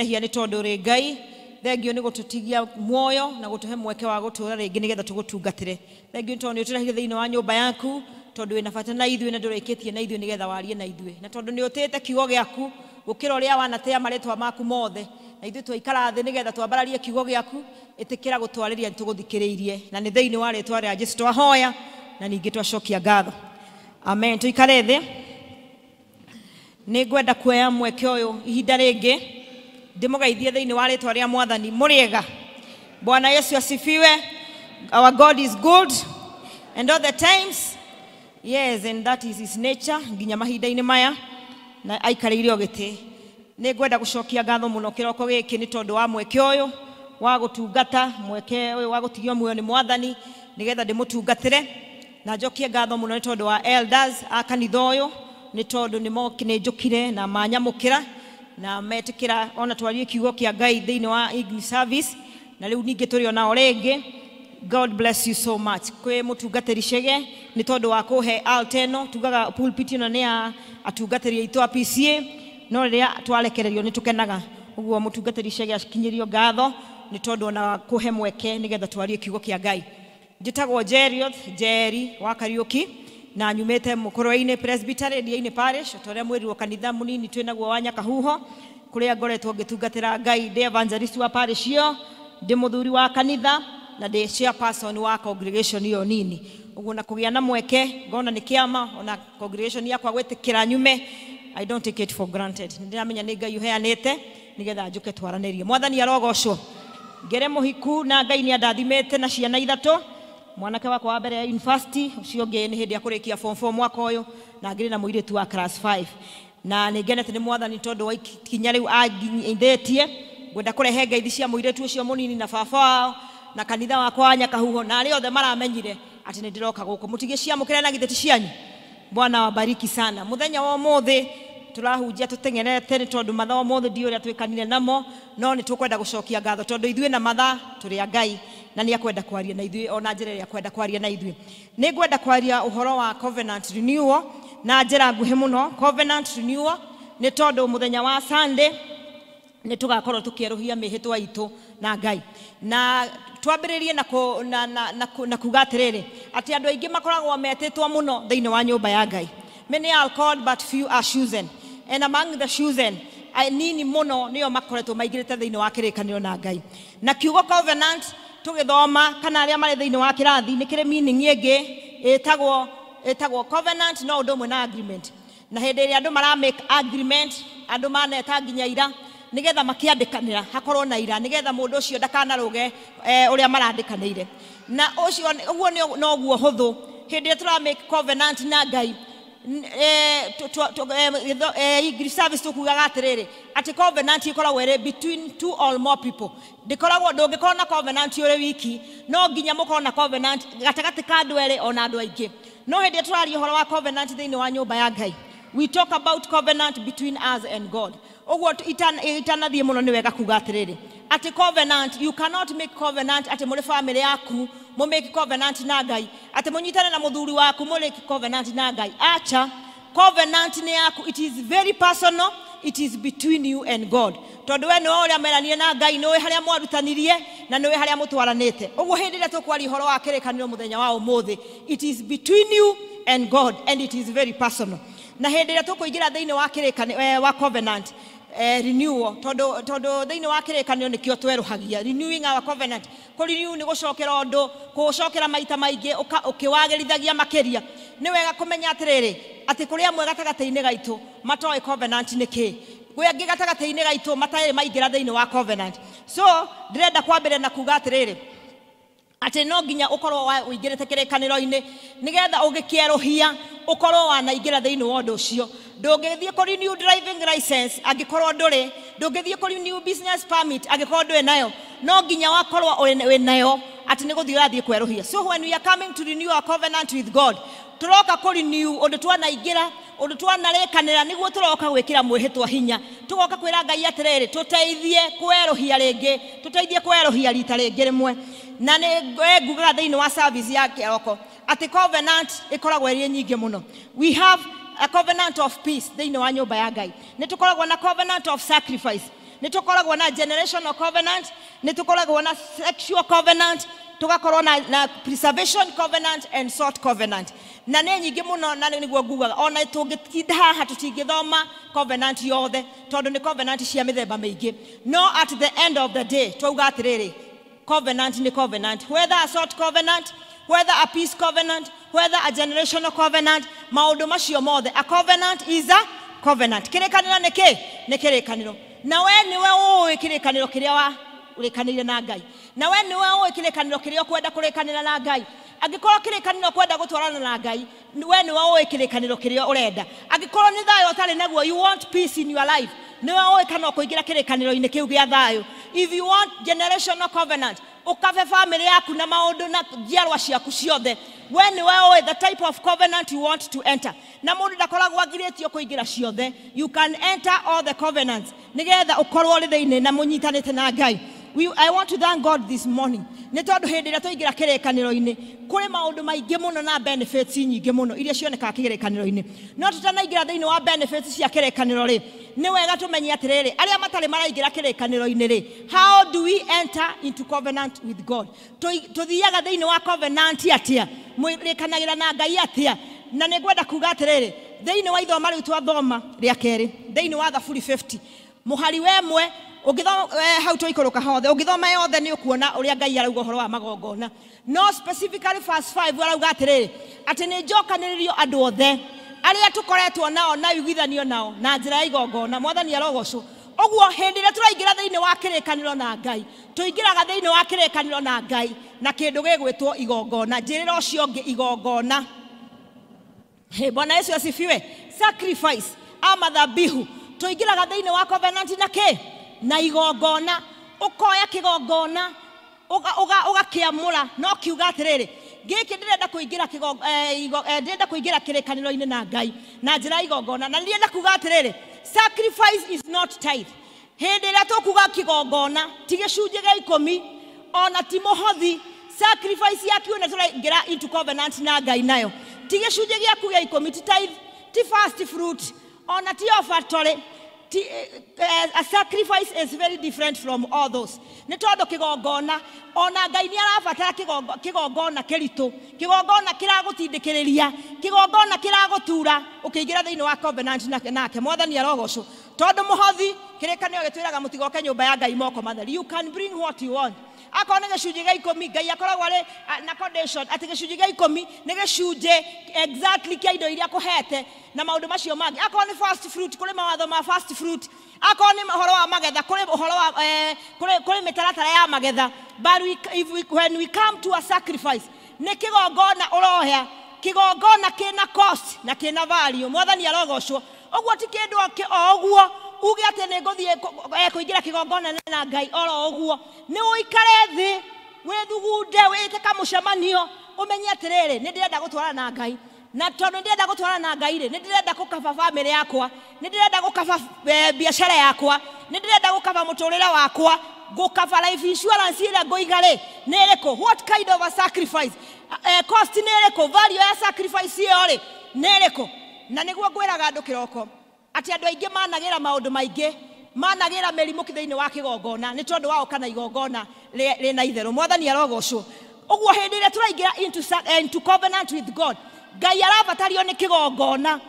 kwenehia ni tondu ri Ngai thengio ni gututigia muoyo na gutuhe mweke wa gutura ringi nigetha tugutungatire thengio tondu ni uturehire thiini wa nyumba yaku tondu wina bata na ithue na ndurikitie na ithue nigetha warie na ithue na tondu ni utite kiugo giaku gukira uria wanatea maretwa maku mothe na ithue twaikara thi nigetha twambararie kiugo giaku itikira gutwariria tuguthikiriirie na ni thiini wa retwa ria Jesu twahoya na ningi twacokia ngatho amen tuikare thi ni ngwenda kuoya mweke uyu ihinda ringi ndimugeithie thiini wa retwa ria Mwathani muriega Bwana Yesu asifiwe. Our God is good and all the times. Yes, and that is his nature. Nginya mahinda-ini maya na aikarĩire ogiti ni ngwenda gucokia ngatho muno kiroko giki ni tondu wa mweke uyu wa gutungata mweke uyu wa gutigio muoyo ni Mwathani nigetha ndimutungatire na njokie ngatho muno ni tondu wa elders a kanitha uyu ni tondu ni mokine njukire na manyamukira na metikira ona twarie kiugo kia Ngai thiini wa English service na riu ningi turi ona orengi. God bless you so much. Kwe mutungatiri Chege ni tondu wa kuhe alteno tugaga pulpit ino ni atungatiri aitu a PCA no riria twalekererio ni tukenaga uguo mutungatiri Chege akinyirio ngatho ni tondu ona kuhe mweke nigetha twarie kiugo kia Ngai. Njitagwo Jerioth Njeri wa Kariuki na nyumete Mukoroini Presbytery Diaini Parish toria mwirirwo kanitha munini twinaguo wa Nyakahuho kuria ngoretwo ngitungatira Ngai ndi evangelist wa parish yo ndi muthuri wa kanitha na ndi chairperson wa congregation yo nini uguo na kugia na mweke ngona ni kiama ona congregation yakwa gwetikira nyume I don't take it for granted ndiramenya ni Ngai uheanite nigetha njuke twaranirie Mwathani arogocwo ngere muhiku na Ngai ni andathimete na ciana ithatu mwanake wakwa wa mbere ya university ucio ngi ni hindi ya kurikia form 4 mwaka uyu na ngiri na muiritu wa class 5 na nigenete ni Mwathani tondu wa kinya riu angithetie gwenda kurehe ngeithi cia muiritu ucio munini na baba wao na kanitha wakwa wa Nyakahuho na ari othe maramenyire ati ni ndiroka guku mutige cia mukire na githeti cianyu. Bwana wabariki sana. Muthenya wa umuthi turahunjia tutengerete ni tondu mathaa umuthi ndi uria twikanire namo no ni tukwenda gucokia ngatho tondu ithue na mathaa turi a Ngai na ni akwenda kwaria na ithue ona njira ya kwenda kwaria na ithue ni ngwenda kwaria uhoro wa covenant renewal na njira nguhi muno. Covenant renewal ni tondu muthenya wa Sunday ni tugakorwo tukieruhia mihitwa itu na Ngai na twambiririe na kugatiriri ati andu aingi makoragwo metitwo muno thiini wa nyumba ya Ngai. Many are called but few are chosen, and among the chosen nini muno niyo makoretwo maigirite thiini wa kirikaniro na Ngai na kiugo covenant tugithoma kana aria mari thiini wa kirathi ni kire meaning ingi etagwo covenant no undu mwe na agreement na hindi ria andu mara make agreement andu maneta nginya ira nigetha makiandikanira hakorwo na ira nigetha mundu ucio ndakanaruge uria marandikanire na ucio uguo no guo huthu hindi tura make covenant na Ngai English service tukugaga atiriri ati covenant ikoragwo iri between two or more people ndikoragwo ndungikorwo na covenant uri wiki no nginya mukorwo na covenant gatagati ka andu eri ona andu aingi no hindi turaria horo wa covenant thiini wa nyumba ya Ngai. We talk about covenant between us and God. Oguo itanathie muno ni wega kuga atiriri ati covenant you cannot make covenant ati muri family yaku mo make covenant na Ngai ati munyitane na muthuri waku mo make covenant na Ngai. Acha covenant ni yaku, it is very personal, it is between you and God tondu we no uria meranie na Ngai no haria mwarutanirie na no haria mutwaranite. Oguo hindi ria tukwari horo wa kirikaniro muthenya wa umuthi it is between you and God and it is very personal na hindi ria tukuingira thiini wa kirikaniro wa covenant renewal tondu thiini wa kirikaniro nikio tweruhagia renewing our covenant. Ko renew ni gucokera undu gucokera maita maingi ukiwagirithagia makiria. Ni wega kumenya atiriri ati kuria mwe gatagataini gaitu matoi covenant niki gwe angi gatagataini gaitu matai maingira thiini wa covenant. So ndirenda kwambire na kuga atiriri ati no nginya ukorwo uingirite kirikaniro-ini nigetha ugikieruhia ukorwo wanaingira thiini wa undu ucio. Ndungithie ko renew driving license angikorwo nduri, ndungithie ko renew business permit angikorwo nduri nayo, no nginya wakorwo we nayo ati niguthie urathie kweruhia. So when we are coming to renew our covenant with God turoka ko renew undu twanaingira undu twanarekanira niguo turoka gwikira mwihitwa hinya tugoka kwira Ngai atiriri tuteithie kweruhia ringi tuteithie kweruhia rita ringi rimwe na ni ngugaga thiini wa service ya kiroko ati covenant ikoragwo iri nyingi muno. We have a covenant of peace thiini wa nyumba ya Ngai. Ni tukoragwo na covenant of sacrifice nitukoragwo na generational covenant, nitukoragwo na sexual covenant, tugakorwo na preservation covenant and salt covenant. Na nĩ nyingĩ mũno na nĩguo ngugaga ona tũngĩtinda haha tũtingĩthoma covenant yothe tondũ nĩ covenant cia mĩthemba mĩingĩ. No at the end of the day twauga atĩrĩrĩ, covenant ni covenant, whether a salt covenant, whether a peace covenant, whether a generational covenant, maũndũ macio mothe, a covenant is a covenant. Kĩrĩkanĩro nĩ kĩ? Nĩ kĩrĩkanĩro. Na we nĩwe ũĩ kĩrĩkanĩro kĩrĩa ũrĩkanĩire na Ngai. Na we nĩwe ũĩ kĩrĩkanĩro kĩrĩa ũkwenda kũrĩkanĩra na Ngai. Angĩkorwo kĩrĩkanĩro kwenda gũtwarana na Ngai, we nĩwe ũĩ kĩrĩkanĩro kĩrĩa ũrenda. Angĩkorwo nĩ thayũ ũtarĩ naguo, you want peace in your life, nĩwe ũĩ kana ũkũingĩra kĩrĩkanĩro-inĩ kĩu gĩa thayũ. If you want generational covenant, ukabe family yaku na maundu na njiarwa ciaku ciothe, we nĩwe ũĩ the type of covenant you want to enter. Na mũndũ ndakoragwo agirĩtio kũingĩra ciothe. You can enter all the covenants nĩgetha ũkorwo ũrĩ thĩinĩ na mũnyitanĩte na Ngai. I want to thank God this morning. Nĩ tondũ hĩndĩ ĩrĩa tũingĩra kĩrĩkanĩro-inĩ kũrĩ maũndũ maingĩ mũno na benefits nyingĩ mũno iria cionekaga kĩrĩkanĩro-inĩ. No tutanaingĩra thĩinĩ wa benefits cia kĩrĩkanĩro rĩ, nĩ wega tũmenye atĩrĩrĩ, arĩa matarĩ maraingĩra kĩrĩkanĩro-inĩ rĩ, how do we enter into covenant with God? Tuthiaga thĩinĩ wa covenant atĩa? Mwĩrĩkanagĩra na Ngai atĩa? Na nĩ ngwenda kuga atĩrĩrĩ, thĩinĩ wa ithoma rĩu twathoma rĩa kerĩ, thĩinĩ wa Thaburi 50, mũhari wemwe ũngĩthoma hau tũikũrũka hothe, ũngĩthoma yothe nĩ ũkuona ũrĩa Ngai arauga ũhoro wa magongona. No specifically verse 5 arauga atĩrĩrĩ, atĩ nĩ njokanĩrĩrio andũ othe arĩa tũkoretwo nao na igwithanio nao na njĩra ya igongona. Mwathani arogocwo. Ũguo hĩndĩ ĩrĩa tũraingĩra thĩinĩ wa kĩrĩkanĩro na Ngai, tũingĩraga thĩinĩ wa kĩrĩkanĩro na Ngai na kĩndũ gĩgwĩtwo igongona. Njĩrĩra ũcio ũngĩ igongona. Bwana Yesu asifiwe. Sacrifice ama dhabihu. Tũingĩraga thĩinĩ wa covenant na kĩ? Na igongona. Ũkoya kĩgongona ũgakĩamũra, no kiuga atĩrĩrĩ, gĩkĩ ndĩrenda kũingĩra kĩrĩkanĩro-inĩ na Ngai na njĩra igongona. Na ndĩrenda kuga atĩrĩrĩ, sacrifice is not tithe. Hĩndĩ ĩrĩa tũkuga kĩgongona ti gĩcunjĩ gĩa 10, ona ti mũhothi. Sacrifice yaku nĩ tũraingĩra into covenant na Ngai nayo. Ti gĩcunjĩ gĩaku gĩa 10, ti tithe, ti first fruit, ona ti offertory. A sacrifice is very different from all those. Nĩ tondũ kĩgongona, ona Ngai nĩ arabatara kĩgongona kĩritũ, kĩgongona kĩragũtindĩkĩrĩria, kĩgongona kĩragũtura ũkĩingĩra thĩinĩ wa covenant nake. Mwathani arogocwo. Tondũ mũhothi, kĩrĩkanĩro gĩtwĩraga mũtigoke nyũmba ya Ngai moko matheri. You can bring what you want. Akorwo nĩ gĩcunjĩ gĩa 10, Ngai akoragwo arĩ na condition atĩ gĩcunjĩ gĩa 10 nĩ gĩcunjĩ exactly kĩa indo iria kũhete na maũndũ macio mangĩ. Akorwo nĩ first fruit, kũrĩ mawatho ma first fruit. Akorwo nĩ ũhoro wa magetha, kũrĩ ũhoro wa kũrĩ mĩtaratara ya magetha. But when we come to a sacrifice, nĩ kĩgongona ũrohea, kĩgongona kĩna cost na kĩna value. Mwathani arogocwo. Ũguo ti kĩndũ o ũguo uge atĩ nĩ ngũthiĩ kũingĩra kĩgongona na Ngai oro ũguo. Nĩ ũikare thĩ wĩthugunde, wĩte kamũcemanio, ũmenye atĩrĩrĩ, nĩ ndĩrenda gũtwarana na Ngai. Na tondũ ndĩrenda gũtwarana na Ngai rĩ, nĩ ndĩrenda gũkaba family yakwa, nĩ ndĩrenda gũkaba biacara yakwa, nĩ ndĩrenda gũkaba mũtũrĩre wakwa, gũkaba life insurance ĩrĩa ngũiga rĩ, nĩ ĩrĩkũ? What kind of a sacrifice? Cost nĩ ĩrĩkũ? Value ya sacrifice ĩyo rĩ, nĩ ĩrĩkũ? Na nĩguo ngwĩraga andũ kĩroko atĩ andũ aingĩ managĩra maũndũ maingĩ, managĩra mĩrimũ thĩinĩ wa kĩgongona nĩ tondũ wao kana igongona rĩna itherũ. Mwathani arogocwo. Ũguo hĩndĩ ĩrĩa tũraingĩra into covenant with God, Ngai arabatario nĩ kĩgongona.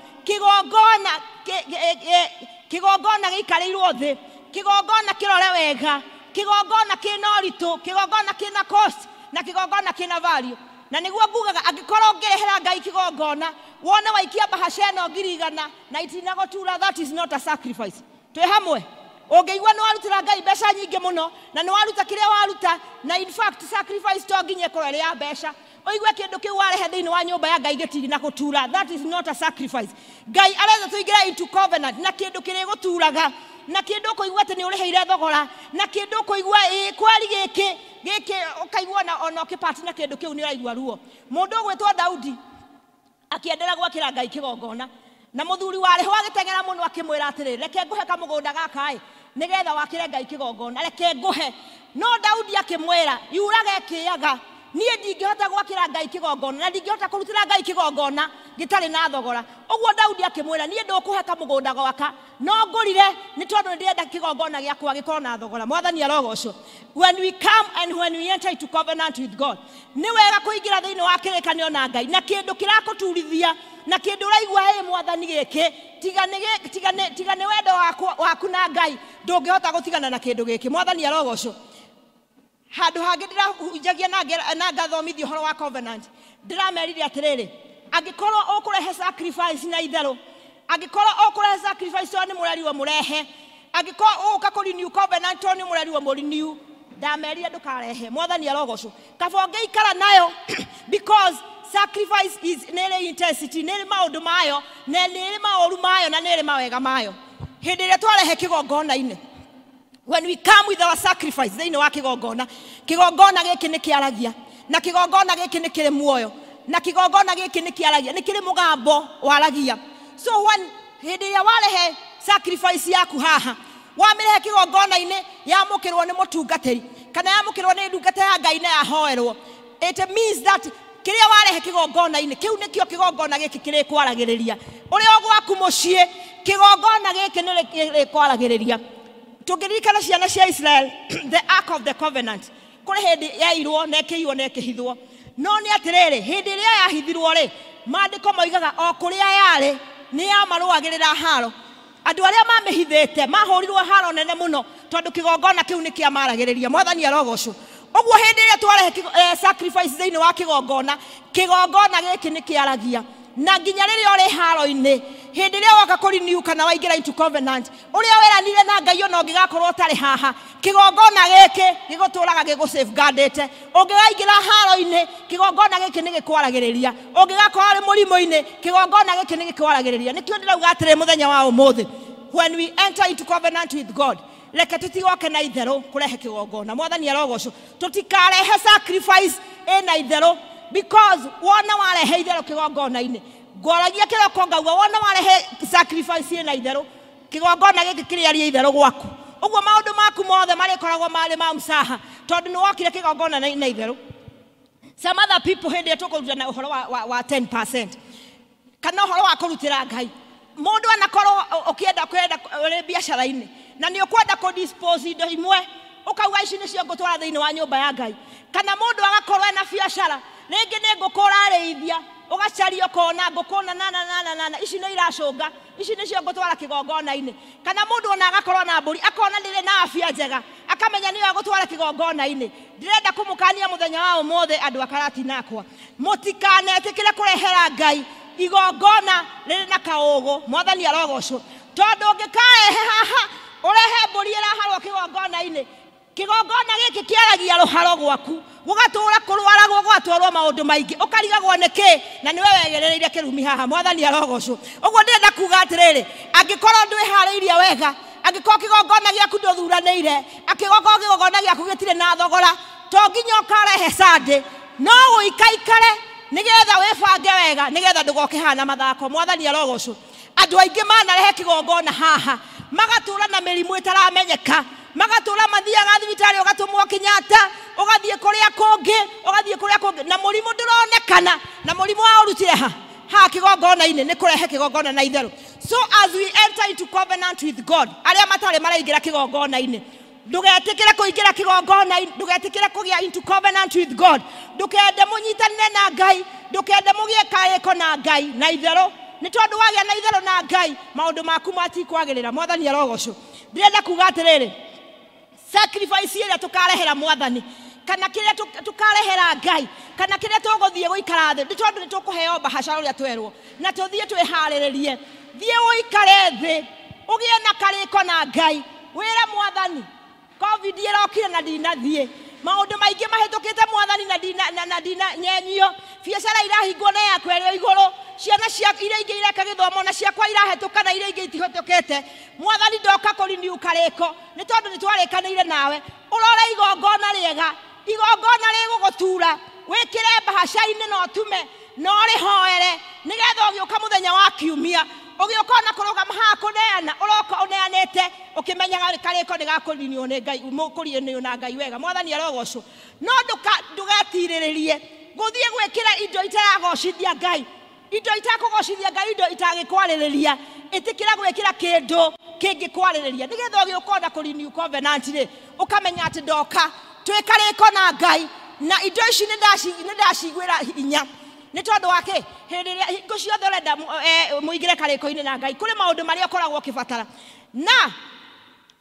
Kĩgongona gĩikarĩirwo thĩ, kĩgongona kĩrore wega, kĩgongona kĩna ũritũ, kĩgongona kĩna cost na kĩgongona kĩna value. Na nĩguo ngugaga angĩkorwo ngĩrehera Ngai kĩgongona, wone waikia bahasha ĩno 100 na itinagũtura, that is not a sacrifice. Twĩ hamwe? Ũngĩigua nĩ warutĩra Ngai mbeca nyingĩ mũno na nĩ waruta kĩrĩa waruta, na in fact sacrifice to nginya ĩkorwo ĩrĩ ya mbeca, ũigue kĩndũ kĩu warehe thĩinĩ wa nyũmba ya Ngai gĩtirĩ gũtura, that is not a sacrifice. Ngai arenda tũingĩra into covenant na kĩndũ kĩrĩ gũturaga, na kĩndũ ũkũigua atĩ nĩ ũrĩheire thogora, na kĩndũ ũkũigua kwari gĩkĩ ũkaigua ona ũkĩpati na kĩndũ kĩu nĩ ũraigua ruo. Mũndũ ũgwĩtwo Daudi akĩendelea gwakĩra Ngai kĩgongona, na mũthuri warĩ ho agĩteng'era mũno akĩmwĩra atĩrĩ, reke ngũhe kamũgũnda gaka nĩgetha wakĩre Ngai kĩgongona, reke ngũhe. No Daudi akĩmwĩra, yuraga ĩkĩaga, niĩ ndingĩhota gwakĩra Ngai kĩgongona na ndingĩhota kũrutĩra Ngai kĩgongona gitari na thogora ogwo Daudi akimwira nie ndukuheka mugunda gwaka no ngurire ni tondu ndirenda kigongona giakwa gikorwo na thogora mwathani arogocwo. When we come and when we enter into covenant with God ni wega kuingira thiini wa kirikanio na Ngai na kindu kirakuturithia na kindu uraigua mwathani giki tigane wendo waku na Ngai ndungihota gutigana na kindu giki mwathani arogocwo. Handu hangi ndirahujagia na ngathomithio horo wa covenant ndiramerire atiriri angikorwo ukurehe sacrifice na itherũ angikorwo ukurehe sacrifice ni mureriwo murehe angikorwo uka ku renew covenant ni mureriwo murenew ndamerire ndukarehe mwathani arogocwo kabonge ikara nayo because sacrifice is nere intensity nere maundu mayo nere maoru mayo na nere mawega mayo hindi ria twarehe kigongona-ini. When we come with our sacrifice thiini wa kigongona giki ni kiaragia na kigongona giki ni kiri muoyo na kigongona giki ni kiaragia ni kiri mugambo waragia. So when hindi ria warehe sacrifice yaku haha wamirehe kigongona-ini yamukirwo ni mutungatiri kana yamukirwo ni ndungata ya Ngai na yahoerwo, it means that kiria warehe kigongona-ini kiu nikio kigongona giki kiri kwaragiriria uri ogwaku mucii kigongona giki ni kwaragiriria. Tungirikana ciana cia Israel the ark of the covenant kuri hindi yairwo na kiiwo na kihithwo no ni atiriri hindi ria yahithirwo ri maandiko moigaga o kuria yari ni yamarwagirira haro andu aria mamihithite mahurirwo haro nene muno tondu kigongona kiu ni kiamaragiriria mwathani arogocwo. Ogwo hindi ria twarehe sacrifice thiini wa kigongona giki ni kiaragia na nginya riria uri haro-ini hindi ria waka ku renew kana waingira into covenant uria weranire na Ngai ono ngigakorwo tari haha kigongona giki giguturaga gigu safeguardete ungigaingira haro-ini kigongona giki ni gikwaragiriria ungigakorwo ari murimo-ini kigongona giki ni gikwaragiriria. Nikio ndirauga atire muthenya wa umuthi when we enter into covenant with God reke tutigoke na itherũ kurehe kigongona mwathani arogocwo tutikarehe sacrifice ina itherũ because wona warehe itherũ kigongona-ini ngoragia kiroko ngauga wona warehe sacrifice ina itherũ kigongona giki kiriaria itherũ gwaku ogwo maundu maku mothe marikoragwo mari ma msaha tondu ni wokire kigongona na itherũ. Some other people hindi tukuruta na uhoro wa 10% kana uhoro wa kurutira Ngai mundu anakorwo ukienda biashara-ini na ni ukwenda ku dispose indo imwe ukauga ici nicio ngutwara thiini wa nyumba ya Ngai kana mundu agakorwo na biashara ringi ni ngukura arithia ugacaria kona ngukuna nana ici ni iracunga ici nicio ngutwara kigongona-ini kana mundu ona agakorwo na mburi akona ndire na afia njega akamenya ni agutwara kigongona-ini. Ndirenda kumukania muthenya wa umuthi andu akarati nakwa mutikanetĩkĩre kurehera Ngai igongona riri na kaugu mwathani arogocwo tondu ngikarehe haha urehe mburi iraharwo kigongona-ini kigongona giki kiaragia ruharo gwaku gugatura kurwaragwo gwatwarwo maundu maingi ukarigagwo niki na niwe wegerereire kirumi haha mwathani arogocwo. Ogwo ndirenda kuga atiriri angikorwo ndwihariirie wega angikorwo kigongona giaku nduthuranĩire akigokorwo kigongona giaku gitire na thogora to nginya ukarehe Sunday no guikaikare nigetha wibange wega nigetha ndugoke hana mathako mwathani arogocwo. Andu aingi manarehe kigongona haha magatura na mirimu itaramenyeka magatura mathiaga thibitari ugatumwo Kenyatta ugathie kuria kungi na murimu nduronekana na murimu wa urutire ha kigongona-ini ni kurehe kigongona na itherũ. So as we enter into covenant with God aria matari maraingira kigongona-ini ndugetikire kuingira kigongona-ini ndugetikire kugia into covenant with God ndukende munyitanire na Ngai ndukende mugie kaiko na Ngai na itherũ ni tondu wagia na itherũ na Ngai maundu maku matikwagirira mwathani arogocwo. Ndirenda kuga atiriri sacrifice iria tukarehera mwathani kana kiria tukarehera Ngai kana kiria tuguthie guikara thi ni tondu ni tukuheo bahasha uria twerwo na tuthie twihariririe thie uikare thi ugie na kariko na Ngai wira mwathani covid irokire na ndinathie maundu maingi mahitukite mwathani na dina nyenyio biashara irahingwo na yakwerio iguru ciana cia iria ingi ireka githomo na ciakwa irahetuka na iria ingi itihotukite mwathani ndoka kuri ni ukareko ni tondu ni twarikaniire nawe urore igongona riega igongona rigugutura wikire bahasha-ini no tume no rihoere nigetha ugiuka muthenya wa kiumia ugiuka na kurugama ha kuneana uroka uneanite ukimenyaga kariko nigakurinio ni Ngai umukurinio na Ngai wega mwathani arogocwo. No ndugatiriririe guthie gwikira indo itaragocithia Ngai indo itakugocithia Ngai indo itagikwaririria itikira gwikira kindu kingikwaririria nigetha ugiukonda ku renew covenant ri ukamenya ati ndoka twikariko na Ngai na indo ici nindacigwira hinya ni tondu wake hindiria hingo ciothe urenda muigire kariko-ini na Ngai kuri maundu maria ukoragwo kibatara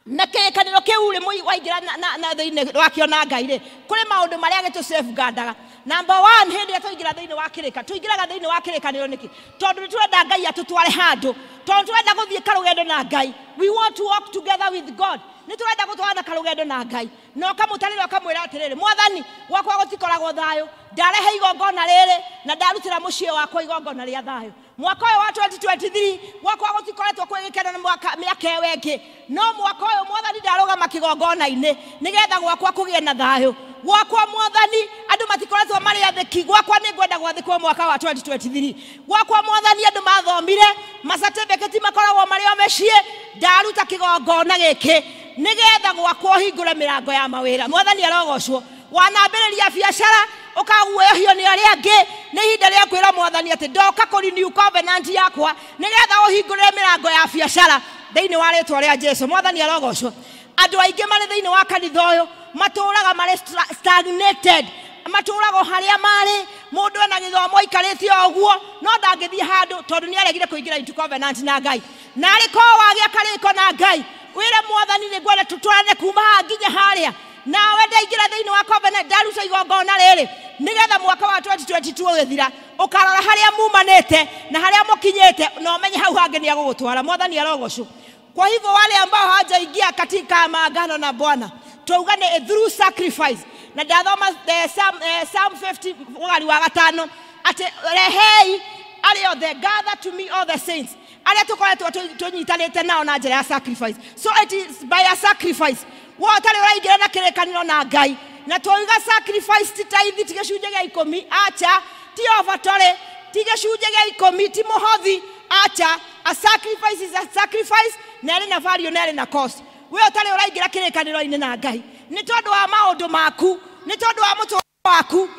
na kikaniro kiu ri muigira na thiini wakio na Ngai ri kuri maundu maria gitu safeguardaga. Number 1 hindi tuigira thiini wa kirika tuigiraga thiini wa kirikaniro niki tondu turenda Ngai atutware handu tondu turenda guthie karugendo na Ngai. We want to walk together with God. Ni turenda gutwarana karugendo na Ngai no kamutarira kamwira atiriri mwathani wakwa gutikoragwo thayo ndarehe igongona riri na ndarutira mucie wakwa igongona ria thayo mwaka uyu wa 2023 wakwa gutikoretwo kwigikena na miaka wengi no mwaka uyu mwathani ndarugama kigongona-ini nigetha gwakwa kugie na thayo gwakwa mwathani andu matikoretwo mari athiki gwakwa ni ngwenda gwathikwo mwaka wa 2023 gwakwa mwathani andu mathomire macertificate makoragwo mari o mecie ndaruta kigongona giki nigetha gwakwa hingure mirango ya mawira mwathani arogocwo wanambiriria biacara ukaguohio ni aria angi ni hinda ria kwira mwathani ati ndoka ku renew covenant yakwa nigetha uhingure mirango ya biacara thiini wa ritwa ria Jesu mwathani arogocwo. Andu aingi mari thiini wa kanitha uyu maturaga mari stagnated maturago haria mari mundu ena githomo ikaritie oguo no ndangithie handu tondu ni aregire kuingira into covenant na Ngai na ariko wagia kariko na Ngai wire mwathani ni ngwenda tutwarane kuma nginya haria nawe ndaingira thiini wa covenant ndaruta igongona riri nigetha mwaka wa 2022 ugithira ukarora haria mumanite na haria mukinyite no menye hau hangi ni agugutwara mwathani arogocwo. Kwa hivyo wale ambao hawajaingia katika maagano na Bwana tuugane through sacrifice na ndathoma Psalm 50 ngari wa 5 ati rehei ari othe gather to me all the saints aria tukoretwo tunyitanite nao na njira ya sacrifice. So it is by a sacrifice wotari uraingira na kirikaniro na Ngai na tuiga sacrifice ti tithe ti gicunje gia 10 acha ti ovatore ti gicunje gia 10 ti muhothi acha. A sacrifice is a sacrifice nere na value nere na cost. We otari uraingira kirikaniro-ini na Ngai ni tondu wa maundu maku ni tondu wa mutwa waku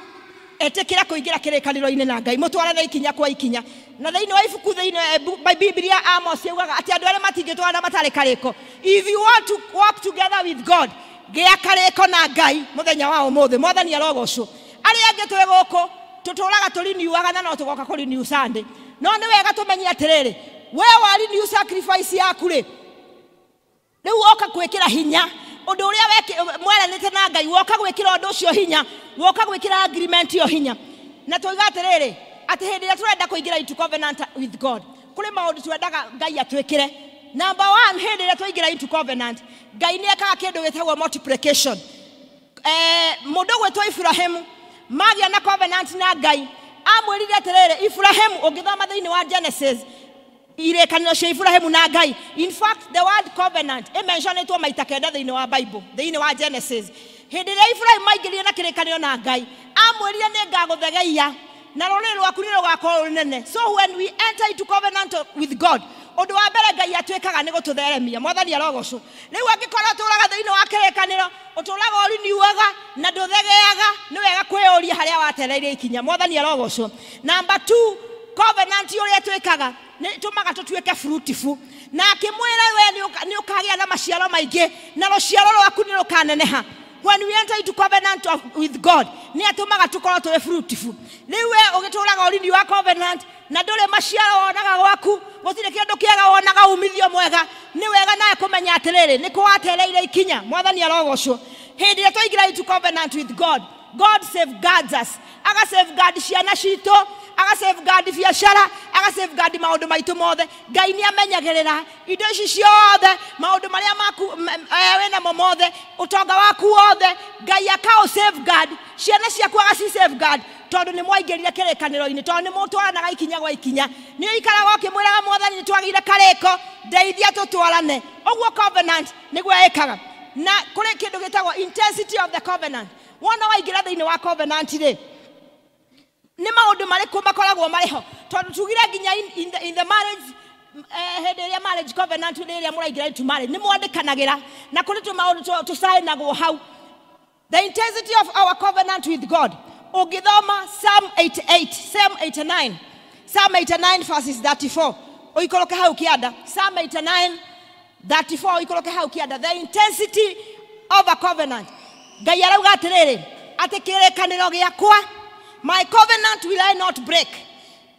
etekira kuingira kirikaniro-ini na Ngai mutwarane ikinya kwa ikinya na thiini wa ibuku thiini by Biblia Amos yugaga ati andu aria matingitwarana matari kariko. If you want to walk together with God gia kariko na Ngai muthenya wa umuthi mwathani arogocwo. Aria angi twi guku tuturaga turiniuaga na no tugoka ku renew Sunday no ni wega tumenye atiriri we wari renew sacrifice yaku ri riu woka gwikira hinya undu uria mweranite na Ngai woka gwikira undu ucio hinya woka gwikira agreement yo hinya na tuiga atiriri ati hindi ria turenda kuingira into covenant with God kuri maundu twendaga Ngai atwikire. Number 1 hindi ria tuingira into covenant Ngai ni ekaga kindu gitagwo multiplication. Mundu gwetwo Ibrahimu magia na covenant na Ngai amwirire atiriri Ibrahimu ungithoma thiini wa Genesis irekaniro cia Ibrahimu na Ngai. In fact the word covenant mentionetwo maita kenda thiini wa Bible thiini wa Genesis. Hindi ria Ibrahimu maingirie na kirikaniro na Ngai amwirire ni ngaguthegeia na ruriri rwaku ni rugakorwo runene. So when we enter into covenant with God undu wa mbere Ngai atwikaga ni gututheremia mwathani arogocwo. Riu angikora turaga thiini wa kirikaniro uturaga ori niuaga na nduthegeaga ni wega kwiyuria haria watereire ikinya mwathani arogocwo. Number 2 covenant uria twikaga ni tumaga tutwike fruitful na akimwira we ni ukagia na maciaro maingi na ruciaro rwaku ni rukaneneha. When we enter into covenant with God ni atumaga tukorwo twe fruitful. Riu we ugituraga ori wa covenant na ndure maciaro wonaga gwaku gutire kindu kiega wonaga umithio mwega ni wega nae kumenya atiriri ni kwatereire ikinya mwathani arogocwo. Hindi ria twaingira into covenant with God safeguards us. Aga safeguard ciana citu aga safeguard biacara aga safeguard maundu maitu mothe. Ngai ni amenyagirira indo ici ciothe maundu maria maku wena mo mothe utonga waku wothe Ngai akao safeguard ciana ciaku aga si safeguard tondu ni mwaingirire kirikaniro-ini tondu ni mutwaranaga ikinya gwa ikinya ni ikaraga ukimwiraga mwathani ni twagire kariko ndeithia tutwarane oguo covenant niguo ekaga na kuri kindu gitagwo intensity of the covenant. Wona waingira thiini wa covenant ri ni maundu mariku makoragwo mariho tondu tugire nginya in the marriage hindi ria marriage covenant ria muraingira into marriage ni mwandikanagira na kuri tu maundu tusainagwo hau. The intensity of our covenant with God ugithoma Psalm 88 Psalm 89 Psalm 89 verses 34. Oikoloke hau kianda. Psalm 89 34 oikoloke hau kianda. The intensity of a covenant. Ngai arauga atiriri ati kirekaniro giakwa, my covenant will I not break.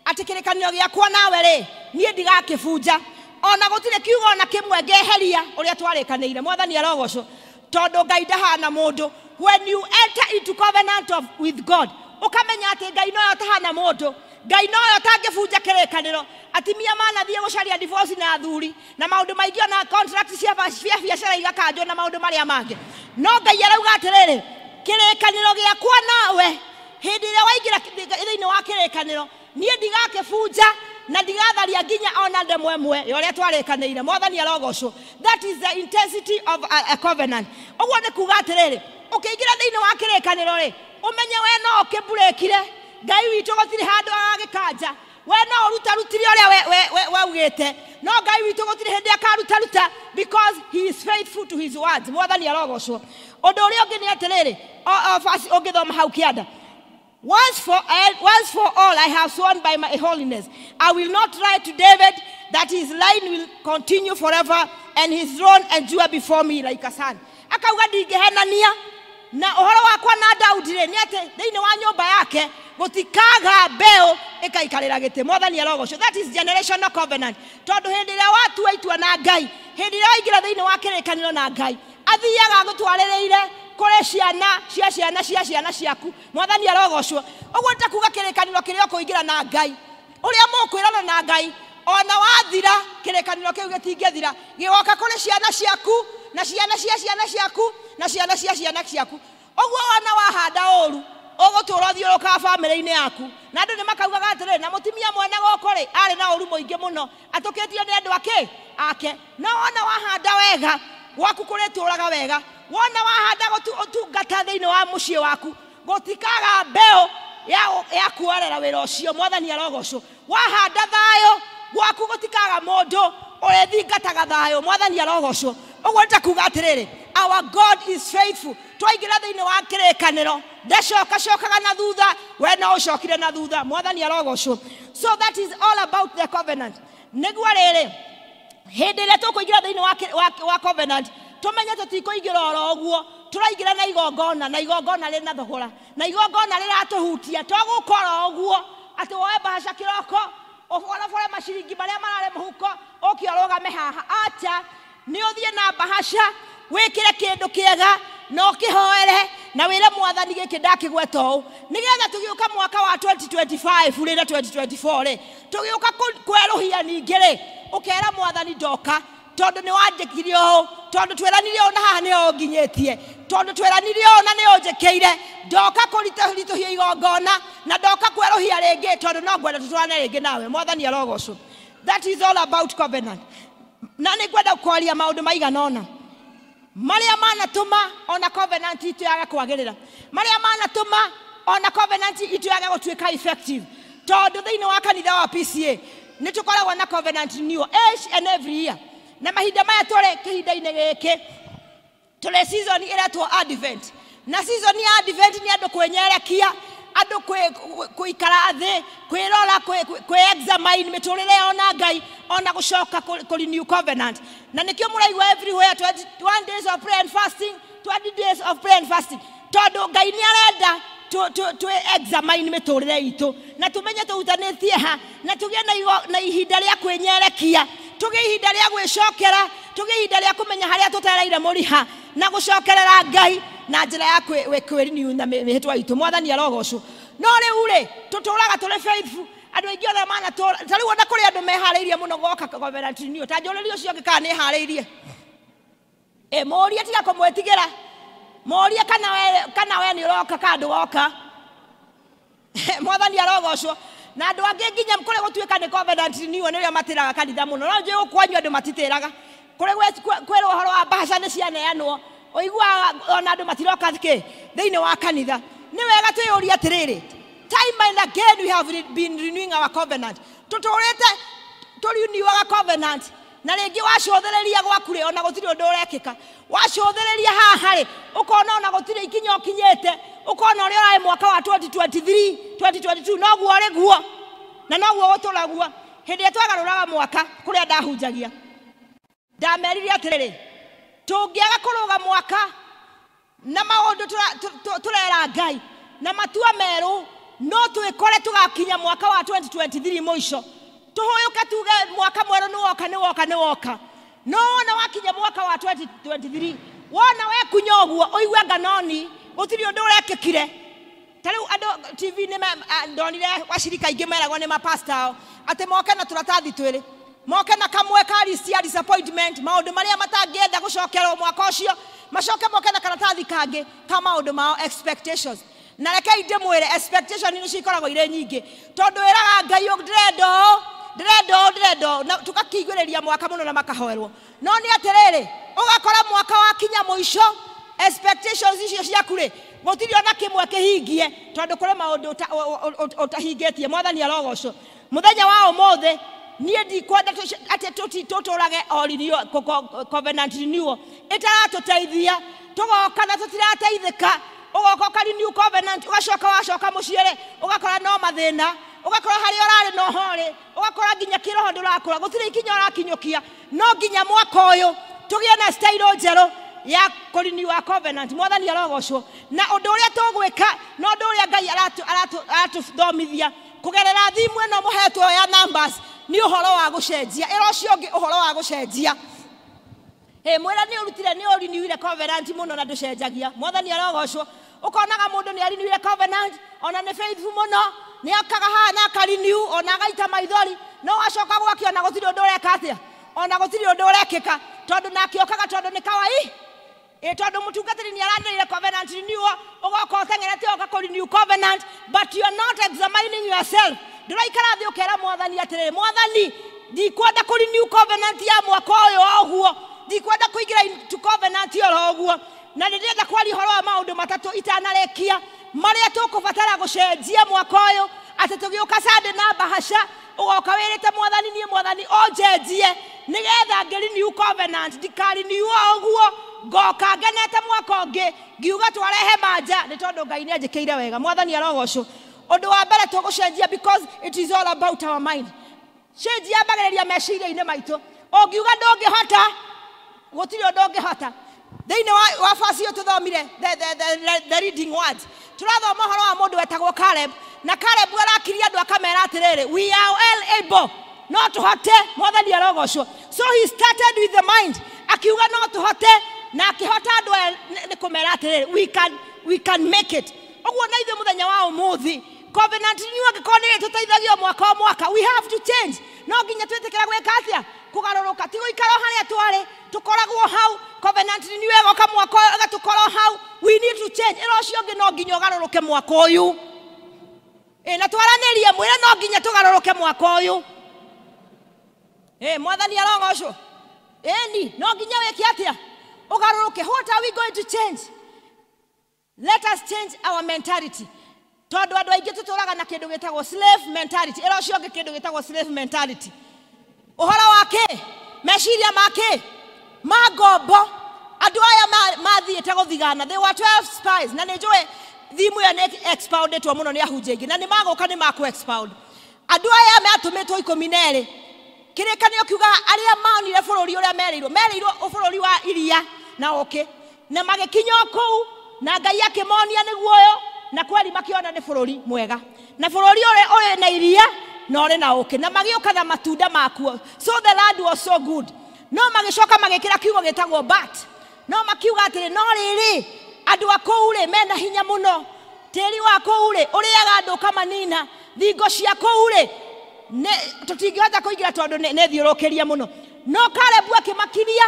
Ati kirekaniro giakwa nawe ri nie ndigakibunja. Ona gutire kiugo ona kimwe ngeheria uria twarikanire. Mwathani arogocwo tondu Ngai ndahana mundu. When you enter into covenant with God, ukamenya ati Ngai no yotahana mundu. Ngai no yotangibunja kirekaniro. Atimia mana thie gucaria divorce na athuri na maundu maingi ona contract cia biacara igakanjwo na maundu maria mangi. No Ngai arauga atiriri kirekaniro giakwa nawe hindi ria waingira thiini wa kirekaniro nie ndigakibunja na ndigatharia nginya ona ndemwemwe yoria twarikanire. Mwathani arogocwo. That is the intensity of a covenant. Ogwo ni kuga atiriri ukiingira thiini wa kirekaniro ri umenye we no ukibreakire. Ngai witu gutiri handu agikanja we no urutarutire uria waugite. No Ngai witu gutiri hindi akaruta because he is faithful to his words. Mwathani arogocwo. Undu uria ungi ni atiriri ungithoma hau kianda. Once for all I have sworn by my holiness, I will not write to David that his line will continue forever and his throne endure before me like a sun. Akauga ndingihenania na uhoro wakwa na Daudi ri ni ati thiini wa nyumba yake gutikaga mbeu ikaikarira giti. Mwathani arogocwo. That is generational covenant. Tondu hindi ria watu waitua na Ngai, hindi ria waingira thiini wa kirekaniro na Ngai, athiaga gutwaririire kore ciana ciaku. Mwathani arogocwo. Ogwo ntakuga kirekaniro kiria kuingira na Ngai uria mukwirana na Ngai ona wathira kirekaniro kiu gitingithira gigoka kore ciana ciaku na ciana ciaku na ciana ciaku. Ogwo wana wahanda oru ugutura thiuruka family-ini yaku na andu ni makaugaga atiriri na mutimia mwene goko ri ari na oru muingi muno atukitio ni andu ake. No ona wahanda wega gwaku kurituraga wega. Wona wahanda gutungata thiini wa mucii waku gutikaga mbeu ya kuorera wira ucio. Mwathani arogocwo. Wahanda thayo gwaku gutikaga mundu urithingataga thayo. Mwathani arogocwo. Ogwo ntakuga atiriri our God is faithful. Twaingira thiini wa kirekaniro ndacokaga na thutha we no ucokire na thutha. Mwathani arogocwo. So that is all about the covenant. Niguo riri hindi ria tukuingira thiini wa covenant tumenye tutikuingira oro ogwo turaingira na igongona rina thogora na igongona riratuhutia tugukora ogwo ati woe bahasha kiroko ofora mashiringi maria marare muhuko okiorogame haha. Acha ni uthie na bahasha wikire kindu kiega no kihoere na wire Mwathani giki ndakigweta uu nigetha tugiuka mwaka wa 2025 rira 2024 ri tugiuka kweruhia ningi ri ukera Mwathani ndoka tondu ni wanjikirie uu tondu tweranire ona haha ni onginyetie tondu tweranire ona ni onjekeire ndoka kurituhia igongona na ndoka kweruhia ringi tondu no ngwenda tutwarane ringi nawe. Mwathani arogocwo. That is all about covenant. Na ni ngwenda kuoria maundu maiganona maria manatuma ona covenant itu yaga kwagirira, maria manatuma ona covenant itu yaga gutuika effective. Tondu thiini wa kanitha wa PCA ni tukoragwo na covenant renewal each and every year. Na mahinda maya tore kihinda-ini giki tore season iretwo Advent. Na season ya Advent ni andu kwenyerekia, andu kuikara thi, kwirora, examine miturire ona Ngai ona gucoka ku renew covenant. Na nikio muraigwa everywhere 21 days of prayer and fasting, 20 days of prayer and fasting. Tondu Ngai ni arenda to examine miturire itu na tumenye tuhutanitie ha na tugie na ihinda ria kwenyerekia, tugie ihinda ria gwicokera, tugie ihinda ria kumenya haria tutereire muriha na gucokerera Ngai na njira ya kwiriniu na mihitwa itu. Mwathani arogocwo. No riu ri tuturaga turi faithful. Andu aingi othe mana tariu ona kuri andu mehariirie muno goka covenant renewal ta njoreri ucio ngika ni hariirie moria tiga kumwetigira moria kana we ni roka kandu goka. Mwathani arogocwo. Na andu angi nginya kuri gutuika ni covenant renewal ni ria matiraga kanitha muno no nje ukwanyu andu matitiraga kuri kwero horo wa bahasha ni cianeanwo oigua ona andu matiroka thiini wa kanitha. Ni wega tuyuria atiriri time and again we have been renewing our covenant. Tuturite renew our covenant na ringi wacothereria gwaku ri ona gutiri undu urekika wacothereria haha ri ukona ona gutiri ikinya ukinyete ukona uri orai mwaka wa 2023 2022 no guo ri guo na noguo guturaguo hindi twagaruraga mwaka kuria ndahunjagia ndamerire atiriri tungiaga kuruga mwaka na maundu turera Ngai na matua meru no twikore tugakinya mwaka wa 2023 mwisho tuhoyuka tuge mwaka mweru ni woka no na wakinya mwaka wa 2023 wona we kunyoguo oigwa nganoni gutiri undu urekekire tariu ando TV ni ndonire washirika ingi meragwo ni mapastor ate moke na turatathi twiri moke na kamwe ka list ya disappointment maundu maria matangienda gucokerwo mwaka ucio macoke moke na karatathi kangi ka maundu mao expectations na reke inde mwire expectation ni cikoragwo ire nyingi tondu iraga Ngai ndiredo na tukakigureria mwaka muno na makahoerwo no ni atiriri ugakora mwaka wa kinya muisho expectations icio ciaku ri gutiri ona kimwe kihingie tondu kure maundu utahingetie mwathani arogocwo muthenya wa umothe nie ndikwenda ate tuturage Renewal covenant renewal itaratuteithia tugoka na tutirateithika ugoka Renewal covenant ugacoka muciere ugakora no mathina ugakora hari orari no hore ugakora ginya kiroho ndurakura gutire ikinya orakinyukia no ginya mwaka uyu tugie na style njeru ya Renewal covenant mwathani arogocwo na undu uria tugwika no undu uria Ngai aratuthomithia kugerera thimu eno muhetwo ya numbers ni uhoro wa gucenjia irocio ngi uhoro wa gucenjia mwira ni urutire ni Renewal covenant muno na nducenjagia mwathani arogocwo ukonaga mundu ni Renewal covenant ona ni faithful muno ni akaga hana akarenew ona gaita maithori no acoka gwakio na gutiri undu ureka atia ona gutiri undu urekeka tondu nakiokaga tondu ni kawaii tondu mutungatiri ni aranirire covenant renewal ugoka utengerete oka Renewal covenant but you are not examining yourself ndiraikara thi ukera mwathani atiriri mwathani ndikwenda Renewal covenant ya mwaka uyu oguo ndikwenda kuingira into covenant yo oguo na ndirenda kwari horo wa maundu matatu itanarekia maria tukubatara gucenjia mwaka uyu ati tugiuka sande na bahasha ugoka wirite mwathani nie mwathani onjenjie nigetha Renewal covenant ndikarenew oguo ngoka ngenete mwaka ungi ngiuga twarehe manja ni tondu Ngai ni anjikire wega mwathani arogocwo undu wa mbere tugucenjia because it is all about our mind cenjia mbagiriria meciria-ini maitu ungiuga ndungihota gutiri undu ungihota thiini wa verse iyo tuthomire the reading words turathoma uhoro wa mundu wetagwo Caleb na Caleb arakiria andu akamera atiriri we are well able no tuhote mwathani arogocwo so he started with the mind akiuga no tuhote na akihota andu ni kumera atiriri we can make it ogwo na ithe muthenya wa umuthi covenant renewal gikonire tuteithagio mwaka we have to change no ginya twetekera gweka atia kugaruruka tigo ikaro haria twari tukoragwo hau covenant renewal goka mwaka gatukoro hau we need to change irocio ngi no ginya ugaruruke mwaka uyu na twaranirie mwire no ginya tugaruruke mwaka uyu mwathani arogocwo ni no ginya weke atia ugaruruke what are we going to change let us change our mentality tondu andu aingi tuturaga na kindu gitagwo slave mentality irocio ngi kindu gitagwo slave mentality uhoro wake meciria make magombo andu aya mathiite guthigana they were 12 spies na ninjue thimu ya expounded muno ni ahunjia ingi na ni magoka ni maku expound andu aya matumitwo 12 kirikanio kiuga aria maonire bururi uria mereirwo bururi wa iria na oke na magikinya kuu na Ngai akimonia ni guoyo na kweli makiona ni bururi mwega na bururi ore na iria na ore na oke na magioka na matunda makuo so the land was so good no magicoka magikira kiugo gitagwo but no makiuga atiri no riri andu akoure mena hinya muno tiri wa koure uriaga andu kamanina thingo cia koure ne tutingihota kuingira tondu ne thiurukiria muno no Caleb akimakiria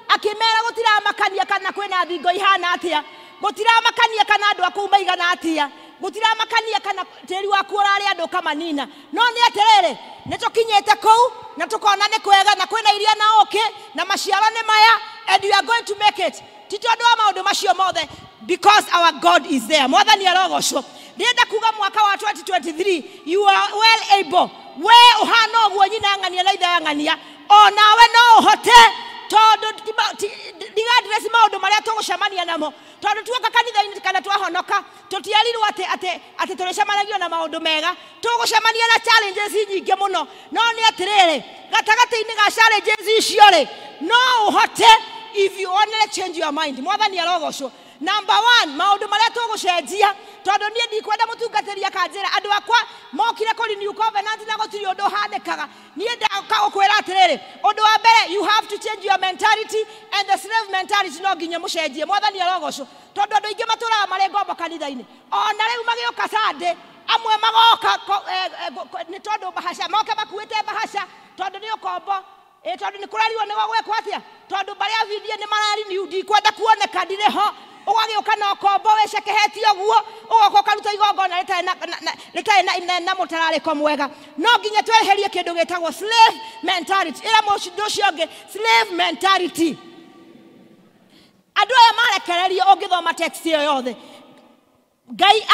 akimera gutira makania kana kwena thingo ihana atia gutira makania kana andu akuma igana atia gutira makania kana tiri wa kurari andu kamanina no ni atirere ne tukinyete kou na tukona ne kwega na kwena iria na oke na maciaro ne maya and you are going to make it titondo maundu macio mothe because our God is there mwathani arogocwo ndienda kuga mwaka wa 2023 you are well able we uhana ogwo nyina ngania na ithe ngania o nawe no uhote todo digadresi maundu maria tugucemania namo tondu tuoka kanitha-ini kana twahonoka tutiarirwo ati turecemanagia na maundu mega tugucemania na challenges nyingi muno no ni atiriri gatagati-ini ga challenges icio ri no uhote if you only change your mind. Mwathani arogocwo. Number 1, maundu maria tugucenjia tondu nie ndikwenda mutungateria kanjira andu akwa mokire kuri new covenant na gutiri undu handikaga nie ndaka gukwira atiriri undu wa mbere you have to change your mentality and the slave mentality no nginya mucenjie. Mwathani arogocwo tondu andu ingi maturaga mari ngombo kanitha-ini ona riu magioka Sunday amwe magoka ni tondu bahasha moke makuite bahasha tondu ni ukombo tondu ni kurariwo ni gwekwo atia tondu baria video ni marari ni ndikwenda kuoneka ndireho ugagioka na ukombo wecekehetio guo ugoka karuta igongona ritae na mutarariko mwega no nginya tweherie kindu gitagwo slave mentality ira mucio cionge slave mentality andu aya marekererie ungithoma text iyo yothe Ngai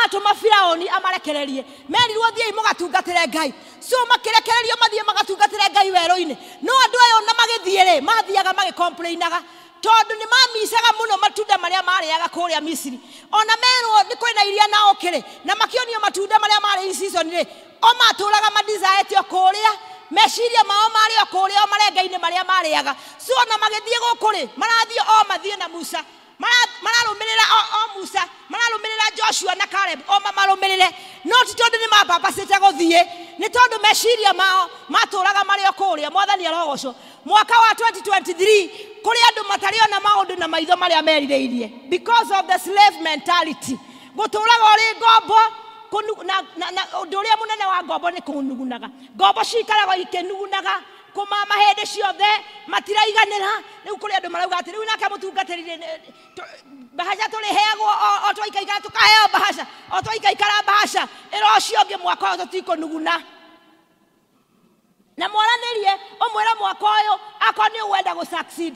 atuma Firaoni amarekererie merirwo thiei mugatungatire Ngai so makirekererio mathie magatungatire Ngai wero-ini no andu aya na magithiire mathiaga magicomplainaga tondu ni mamicaga muno matunda maria mariaga kuria Misiri ona merwo ni kwina iria na okire na makionio matunda maria mari in season ri o maturaga madizaetio kuria meciria mao mari o kuria o marenga-ini maria mariaga so na magithie gukuri marathie o mathie na Musa mararumirira o Musa mararumirira Joshua na Caleb o mamarumirire no ti tondu ni mapapacite guthie ni tondu meciria mao maturaga mari o kuria. Mwathani arogocwo mwaka wa 2023 kuri andu matario na maundu na maitho maria merirĩirie because of the slave mentality guturaga uri ngombo na undu uria munene wa ngombo ni kunugunaga ngombo cikaragwo ikinugunaga kumama hende ciothe matiraiganira riu kuri andu marauga ati riu nake mutungatirire bahasha turiheagwo o twaikaikara tukaheo bahasha o twaikaikara bahasha iro cionge mwaka uyu tutikunuguna na mwaranirie omwera mwaka uyu akoni wenda go succeed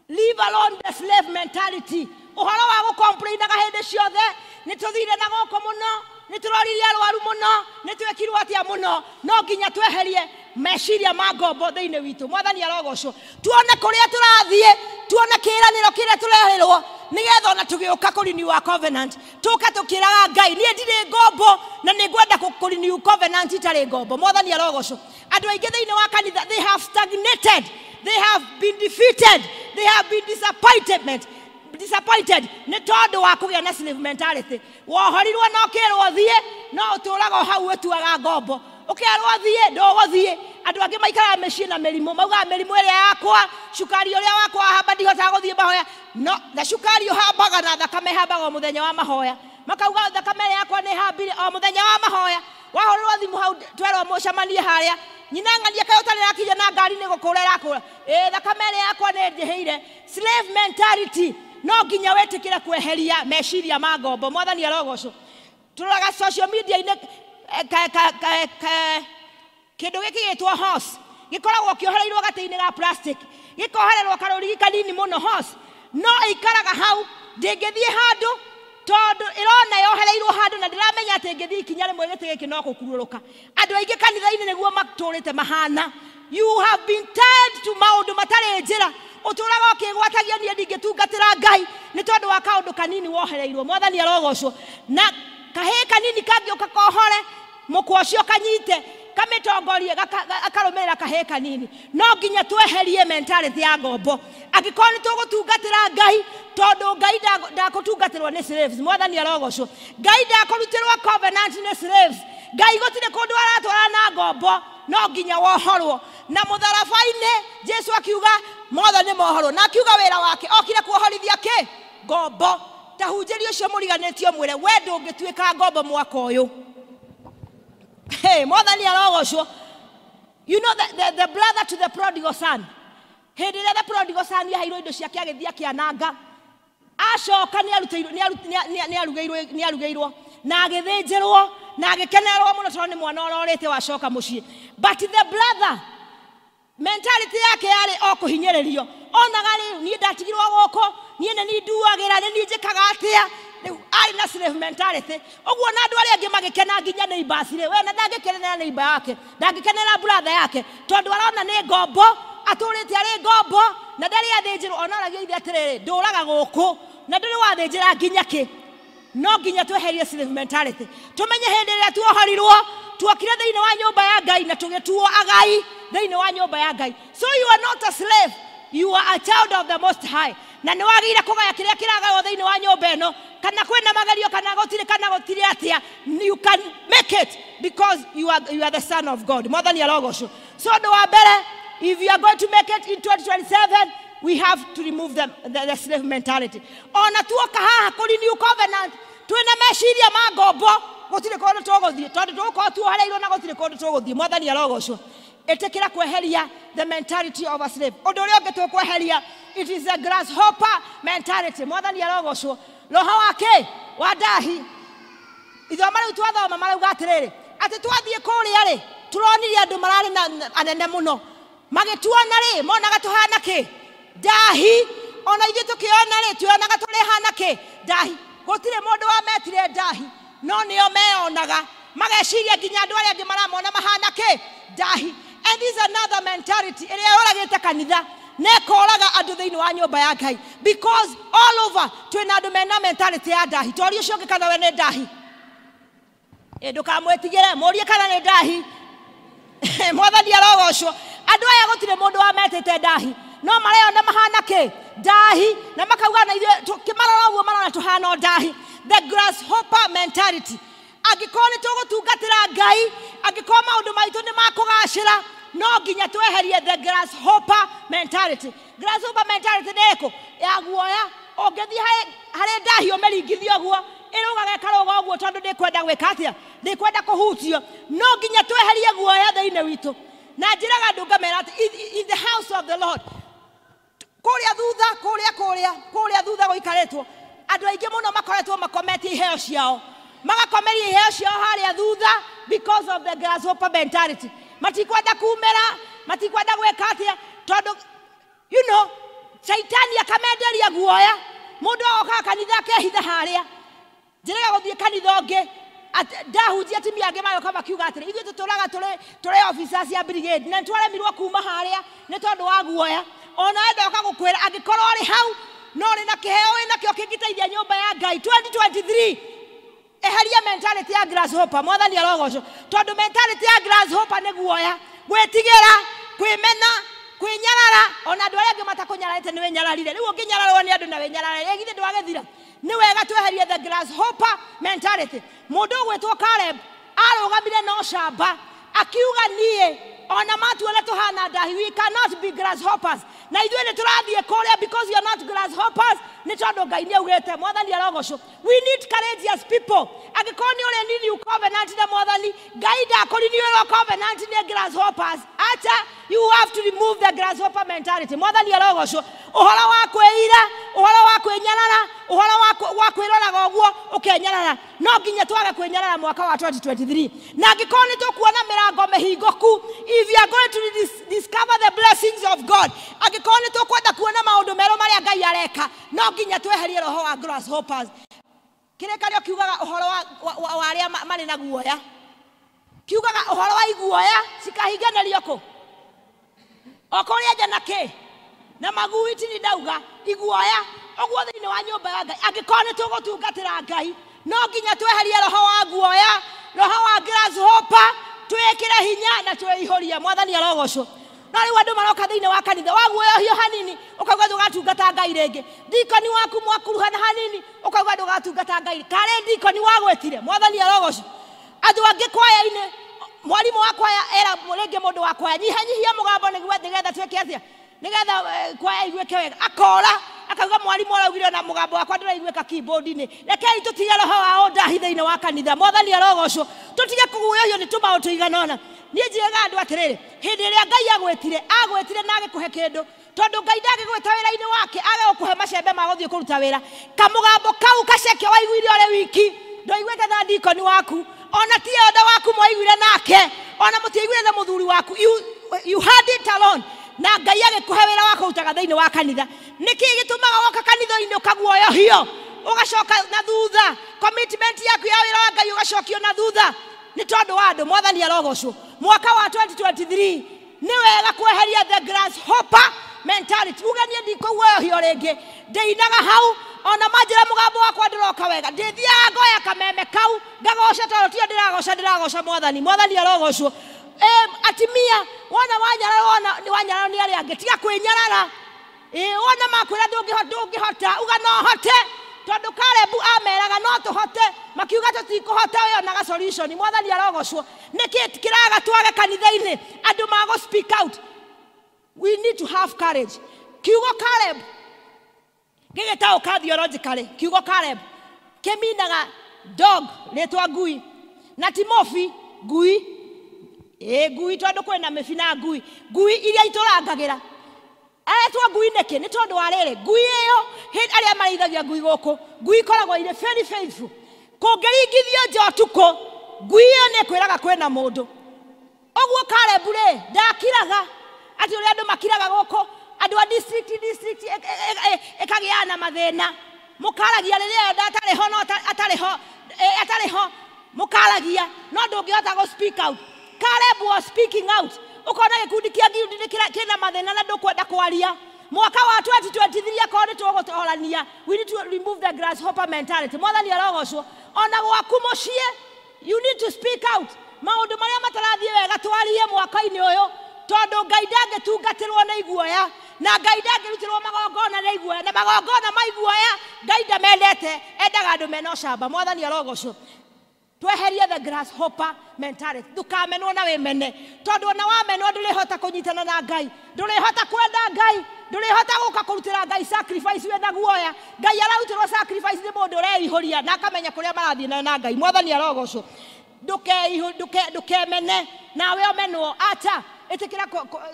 leave alone the slave mentality uhoro wa go complainaga hende ciothe nituthire na goko muno nituroririe arwaru muno nitwekirwo atia muno no nginya tweherie meciria ma ngombo thiini witu. Mwathani arogocwo tuone kuria turathie tuone kiraniro kiria tureherwo nigetha ona tugiuka kuri new covenant tuka tukiraga Ngai nie ndire ngombo na ningwenda kuri new covenant itari ngombo. Mwathani arogocwo andu aingi thiini wa kanitha they have stagnated, they have been defeated, they have been disappointed ni tondu wa kugia na slave mentality wohorirwo no kirwo thie no uturaga hau wetuaga ngombo ukirwo thie ndogo thie andu angi maikara mecii na merimu mauga merimu iria yakwa cukari uria wakwa hamba ndihota guthie mahoya no na cukari hambaga na thakame hambaga o muthenya wa mahoya makauga thakame yakwa ni hambire o muthenya wa mahoya wahorirwo thimu hau twerwo mucemanie haria nyina ng'ania kayo tari rakinya na ngari ni gukura irakura thakame yakwa ni ndiheire. Slave mentality no nginya wetikire kweheria meciria ma ngombo. Mwathani arogocwo turaga social media ine kindu giki gitwo horse gikoragwo kiohereirwo gati-ini ga plastic gikohererwo karurigi kanini muno horse no ikaraga hau ndingithie handu tondu irona yohereirwo handu na ndiramenya ati ngithie ikinya rimwe giti giki no gukururuka. Andu aingi kanitha-ini niguo maturite mahana you have been tied to maundu matari njira uturaga ukigwatagia nie ndingitungatira Ngai ni tondu wa kaundu kanini wohereirwo. Mwathani arogocwo na kahe kanini kangioka kohore mukwa ucio kanyite kamitongorie akarumira kahe kanini no nginya tweherie mentality ya ngombo angikoni tugutungatira Ngai tondu Ngai ndakutungatirwo ni slaves. Mwathani arogocwo Ngai ndakurutirwo covenant ni slaves. Ngai gutire kundu aratwara na ngombo no nginya wohorwo na mutharabai-ini Jesu akiuga mothe ni mohorwo na akiuga wira wake okire kuohorithia ki ngombo tahunjiri ucio muriganitio mwire we ndungituika ngombo mwaka uyu. Hey, Mwathani arogocwo you know the brother to the prodigal son hindi ria the prodigal son yaheirwo indo ciake agithia kiananga acoka ni arugeirwo na agithinjirwo na agikenerwo muno tondu ni mwana ororite wacoka mucii but the brother mentality yake yari o kuhinyiririo onaga riu ni ndatigirwo goko ni ni nduagira ni njikaga atia riu ari na slave mentality uguo na andu ari angi magikena nginya neighbors ri we na ndangikenera neighbor yake ndangikenera brother yake tondu arona ni ngombo atũrĩte arĩ ngombo na ndarĩ athĩnjĩrwo ona aragio ithe atĩrĩrĩ ndũraga gũkũ na ndũrĩ wathĩnjĩra nginya kĩ no nginya tweherie slave mentality tumenye hĩndĩ ĩrĩa tuohorirwo tuokire thĩinĩ wa nyũmba ya Ngai na tũgĩtuo agai thĩinĩ wa nyũmba ya Ngai. So you are not a slave, you are a child of the Most High. Na nĩ wagĩrĩire kũgaya kĩrĩa kĩragaywo thĩinĩ wa nyũmba ĩno kana kwĩna magerio kana gũtirĩ atĩa, you can make it because you are the son of God. Mwathani arogocwo. So ũndũ wa mbere, if you are going to make it in 2027, we have to remove the slave mentality. Ona tuoka haha kũri new covenant twĩna meciria ma ngombo gũtirĩ kũndũ tũgũthiĩ tondũ tũgũkorwo tuohereirwo na gũtirĩ kũndũ tũgũthiĩ. Mwathani arogocwo. Ĩtĩkĩra kweheria the mentality of a slave. Ũndũ ũrĩa ũngĩ tũkweheria, it is a grasshopper mentality. Mwathani arogocwo. Roho wake wa ndahi. Ithoma rĩu twathoma marauga atĩrĩrĩ atĩ twathiĩ kũrĩa rĩ turonire andũ mararĩ na anene mũno magĩtuona rĩ monaga tũhana kĩ ndahi. Ona ithuĩ tũkĩona rĩ tuonaga tũrĩhana kĩ ndahi. Gũtirĩ mũndũ wametire ndahi no nĩo meyonaga mageciria nginya andũ arĩa angĩ maramona mahana kĩ ndahi. And this is another mentality ĩrĩa yũragĩte kanitha na ĩkoraga andũ thĩinĩ wa nyũmba ya Ngai because all over twĩna andũ mena mentality ya ndahi. Tori ũcio ũngĩ kana we nĩ ndahi ndũkamwĩtigĩre mũrie kana nĩ ndahi. Mwathani arogocwo. Andũ aya gũtirĩ mũndũ wametĩte ndahi no mareyona mahana kĩ ndahi na makauga na ithuĩ tũkĩmarora ũguo marona tũhana ndahi. The grasshopper mentality. Angĩkorwo nĩ tũgũtungatĩra Ngai, angĩkorwo maũndũ maitũ nĩ makũgacĩra, no nginya tweherie the grasshopper mentality. Grasshopper mentality nĩ ĩkũ? Ya guoya. Ũngĩthiĩ harĩ ndahi ũmĩringithio ũguo ĩrũgaga ĩkarũga ũguo tondũ ndĩkwenda gwĩka atĩa, ndĩkwenda kũhutio. No nginya tweherie guoya thĩinĩ witũ. Na njĩraga andũ ngamera atĩ in the house of the Lord kũrĩa thutha gũikarĩtwo andũ aingĩ mũno makoretwo makometie iheo ciao, magakomeria iheo ciao harĩa thutha because of the grasshopper mentality. Matikwenda kumera, matikwenda gwĩka atĩa tondũ you know Shaitani akamenderia guoya. Mũndũ agoka kanitha akehitha harĩa njĩraga gũthiĩ kanitha ũngĩ ndahunjia atumia angĩ mayoka makiuga atĩrĩ ithuĩ tũtũraga tũrĩ officers ya brigade na nĩtwaremirwo kuma harĩa nĩ tondũ wa guoya. Ona ndoka gũkwĩra angĩkorwo ũrĩ hau no rĩ na kĩheo wĩnakĩo kĩngĩteithia nyũmba ya Ngai 2023 eheria mentality ya grasshopper. Mwathani arogocwo. Tondũ mentality ya grasshopper nĩ guoya, gwĩtigĩra, kwĩmena, kwĩnyarara. Ona andũ arĩa angĩ matakũnyararĩte nĩ wĩnyararire. Rĩu ũngĩnyararwo nĩ andũ na wĩnyarare githĩ ndwagĩthira. Nĩ wega tweherie the grasshopper mentality. Mũndũ ũgwĩtwo Caleb arũgamire na ũcamba akiuga niĩ ona matuona tũhana ndahi, we cannot be grasshoppers. Na ithuĩ nĩ tũrathiĩ kũrĩa because you are not grasshoppers nĩ tondũ Ngai nĩ augĩte. Mwathani arogocwo. We need courageous people. Angĩkorwo nĩ ũrĩa nini covenant na Mwathani Ngai ndakũrinĩirwo covenant nĩ grasshoppers. Acha, you have to remove the grasshopper mentality. Mwathani arogocwo. Ũhoro wa kwĩira, ũhoro wa kwĩnyarara, ũhoro wa kwĩroraga ũguo ũkenyarara. No nginya twage kwĩnyarara mwaka wa 2023. Na angĩkorwo nĩ tũkuona mĩrango mĩhingũku, if you are going to discover the blessings of God, angĩkorwo nĩ tũkwenda kuona maũndũ merũ marĩa Ngai areka, no nginya tweherie roho wa grasshoppers. Kĩrĩkanĩro kiugaga ũhoro wa arĩa marĩ na guoya, kiugaga ũhoro wa iguoya cikahinganĩrio kũ? Okorĩa nja na kĩ na maguiti nĩ ndauga iguoya ũguo thĩinĩ wa nyũmba ya Ngai. Angĩkorwo nĩ tũgũtungatĩra Ngai no nginya tweherie roho wa guoya, roho wa grasshopper, twĩkĩre hinya na twĩihũrie. Mwathani arogocwo. No rĩu andũ maroka thĩinĩ wa kanitha waguoya hiyo hanini ũkauga ndũgatungata Ngai rĩngĩ. Ndikoni waku mwakuruhana hanini ũkauga ndũgatungata Ngai. Karĩ ndikoni wagwetire. Mwathani arogocwo. Andũ angĩ kwaya-inĩ mwarimu wa kwaya era rĩngĩ mũndũ wa kwaya nyihanyihia mũgambo nĩgetha twĩke atĩa, nĩgetha kwaya iguĩke wega. Akora akauga mwarimu araugire na mũgambo wakwa ndĩraiguĩka keyboard-inĩ. Rekei tũtige roho wa ndahi thĩinĩ wa kanitha. Mwathani arogocwo. Tũtige kũguoyohio nĩ tũmaũndũ tũiganona. Niĩ njĩraga andũ atĩrĩrĩ hĩndĩ ĩrĩa Ngai agwĩtire na agĩkũhe kĩndũ tondũ Ngai ndagĩgwĩta wĩra-inĩ wake agagũkũhe macembe ma gũthiĩ kũruta wĩra. Kamũgambo kau gaceke waiguire ũrĩ wiki ndũiguĩte na ndikoni waku ona ti othe waku mwaiguire nake ona mũtiaiguire na mũthuri waku. You had it alone na Ngai agĩkũhe wĩra wa kũrutaga thĩinĩ wa kanitha. Nĩkĩ gĩtũmaga woka kanitha-inĩ ũkaguoyohio ũgacoka na thutha, commitment yaku ya wĩra wa Ngai ũgacokio na thutha nĩ tondũ wa andũ? Mwathani arogocwo. Mwaka wa 2023 ni wega kweheria the grasshopper mentality. Uganie ndikugwa hio ringi ndeinaga hau ona manjira mugambo wakwa ndiroka wega ndithia ngoya kameme kau ngagoca toro tio ndiragoca mwathani arogocwo. Atimia wana wanyara ni ari ange tiga kwinyarara wona makwira ndungihota uga no hote tondu Kalebu ameraga no tuhote makiuga tutikuhota we na solution. Mwathani arogocwo niki kiraga twage kanitha-ini andu mago speak out. We need to have courage. Kiugo Caleb gigitauka theologically. Kiugo Caleb keminaga dog letwa ngui na Timofi ngui ngui tondu kwina mefina ngui iria iturangagira etwa ngui niki ni tondu wa riri ngui iyo aria marithagia ngui guku ngui koragwo ire very faithful kungiringithio njotuko ngui iyo ni kwiraga kwina mundu ogwo Caleb ri ndakiraga ati uri andu makiraga guku andu a district ekagiana mathina mukaragia riria ndatariho no atariho mukaragia no ndungihota go speak out. Caleb was speaking out. Ukona gikundi kia ngiri kina mathina na ndukwenda kwaria mwaka wa 2023 akoni tugotorania. We need to remove the grasshopper mentality. Mwathani arogocwo ona gwaku mucie you need to speak out. Maundu maria matarathie wega twarie mwaka-ini uyu tondu Ngai ndangetungatirwo na iguoya na Ngai ndangerutirwo magongona na iguoya na magongona ma iguoya Ngai ndamendete endaga andu mena ucamba. Mwathani arogocwo tweherie the grasshopper mentality. Ndukamenwo na wimene tondu na wamenwo ndurihota kunyitana na Ngai ndurihota kwenda Ngai ndurihota guka kurutira Ngai sacrifice we na guoya. Ngai ararutirwo sacrifice ni mundu ureihuria na akamenya kuria marathie na Ngai. Mwathani arogocwo ndukemene nawe omenwo ata etikira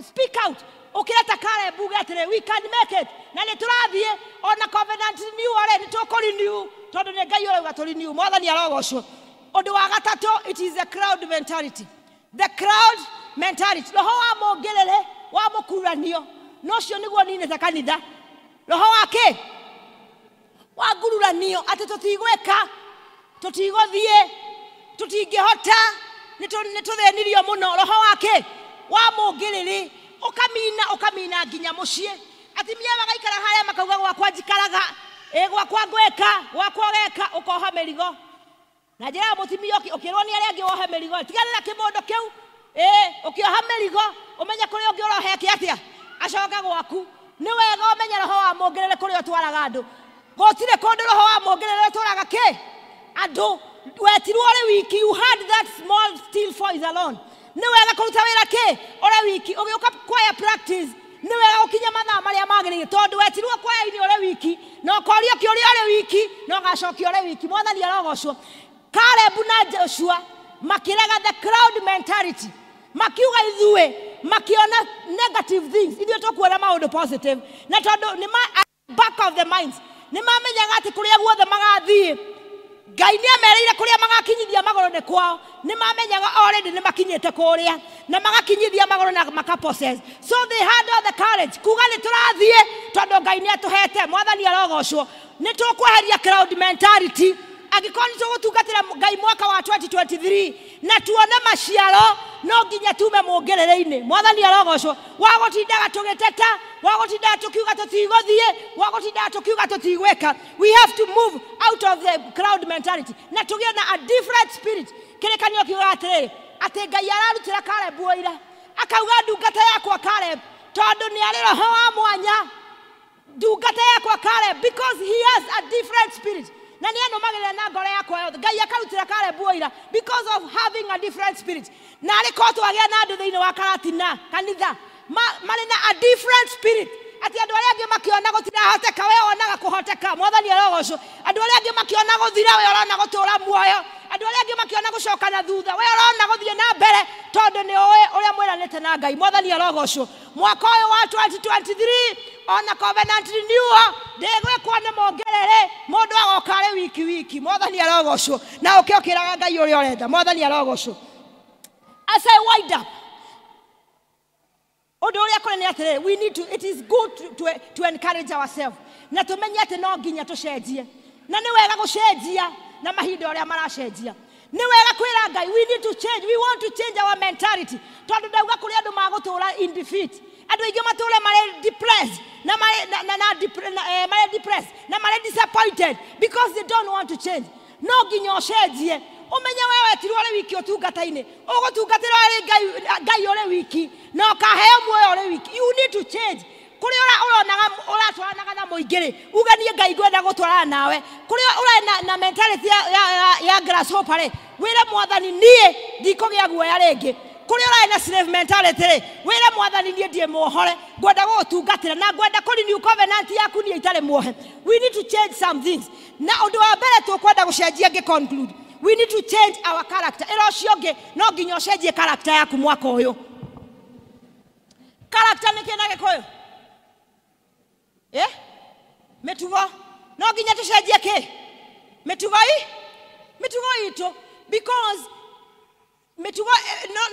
speak out. Ukireta Caleb ugatire we can make it na ni turathie ona covenant renew ore ni tukurenew tondu ni Ngai urauga turenew. Mwathani arogocwo undu wa gatatu it is the crowd mentality. The crowd mentality roho wa mongerere wa mukuranio no cio niguo nine ta kanitha roho wake wa ngururanio ati tutigweka tutigothie tutingihota ni tuthenirio muno roho wake wa mongerere ukamina nginya mucie atimia magaikara haria makauga gwakwa njikaraga gwakwa gweka ukoha merigo na njira mutimia ukirwo ni aria angi wohe merigo tiganira kimondo kiu ukioha merigo umenya kuri ungi urohe kiatia acoka gwaku ni wega umenya roho wa mongerere kuri otwaraga andu gotire kundu roho wa mongerere turaga ki andu wetirwo ri wiki you had that small still voice alone ni wega kuruta wira ki ore wiki ugiuka choir practice ni wega ukinya mathaa maria magirire tondu wetirwo choir ini ore wiki no korio kiuria ore wiki no gacokia ore wiki. Mwathani arogocwo Caleb na Joshua makiraga the crowd mentality makiuga ithue makiona negative things ithue tukwera maundu positive na tondu ni back of the minds ni mamenyaga ati kuria guothe magathie Ngai ni amereire kuria magakinyithia magoro ni kwao ni mamenyaga already ni makinyite kuria na magakinyithia magoro na makapossess. So they had all the courage kuga ni turathie tondu Ngai ni atuhete. Mwathani arogocwo ni tukweheria crowd mentality agikoni tugutungatira Ngai mwaka wa 2023 na tuone maciaro no nginya tume mongerere-ini. Mwathani arogocwo wagotindaga tugiteta wagotindaga tukiuga tutigothie wagotindaga tukiuga tutigweka. We have to move out of the crowd mentality na tugie na a different spirit. Kirekanio kiuga atiriri ati Ngai ararutira Caleb wira akauga ndungata yakwa Caleb tondu ni ari roho wa mwanya ndungata yakwa Caleb because he has a different spirit na ni eno magere na ngoro yakwa yothe Ngai akarutira Caleb wira because of having a different spirit na ari ko twagia na andu thiini wa Karatina kanitha mari na a different spirit ati andu aria angi makiona gutira hoteka we onaga kuhoteka. Mwathani arogocwo andu aria angi makiona guthira we orona gutura muoyo andu aria angi makiona gucoka na thutha we orona guthie na mbere tondu ni uria mwiranite na Ngai. Mwathani arogocwo mwaka uyu wa 2023 ona covenant renewal ndigwikwo ni mongerere mundu agoka ri wiki. Mwathani arogocwo na ukiokiraga Ngai uria urenda. Mwathani arogocwo as I wind up undu uria kuri ni atire we need to it is good to encourage ourselves na tumenye ati no nginya tucenjie na ni wega gucenjia na mahinda uria maracenjia Niwega kwira Ngai, we need to change. We want to change our mentality. Tondu ndauga kuri andu magutura in defeat. Andu ingi matura mare depressed, na mare depressed, na mare disappointed because they don't want to change. No ginyo cenjie. Umenya wewe tirwo ri wiki otungata-ini. Ugutungatira ri Ngai ore wiki. Na ukaheo muoyo ore wiki. You need to change. Kuri uratwaranaga na muingiri uganie Ngai gwenda gutwarana nawe kuri ura na mentality ya grasshopper ri wire mwathani nie ndikugia guoya ringi kuri ura na slave mentality ri wire mwathani nie ndie muohore gwenda gutungatira na gwenda kuri new covenant yaku nie itare muohe. We need to change some things. Na undu wa mbere tukwenda gucenjia ngi conclude, we need to change our character. Ero cio ngi no nginya ucenjie character yaku mwaka uyu. Character ni kina gikuyu metugo no ginya tucenjie ki metugo ito because metugo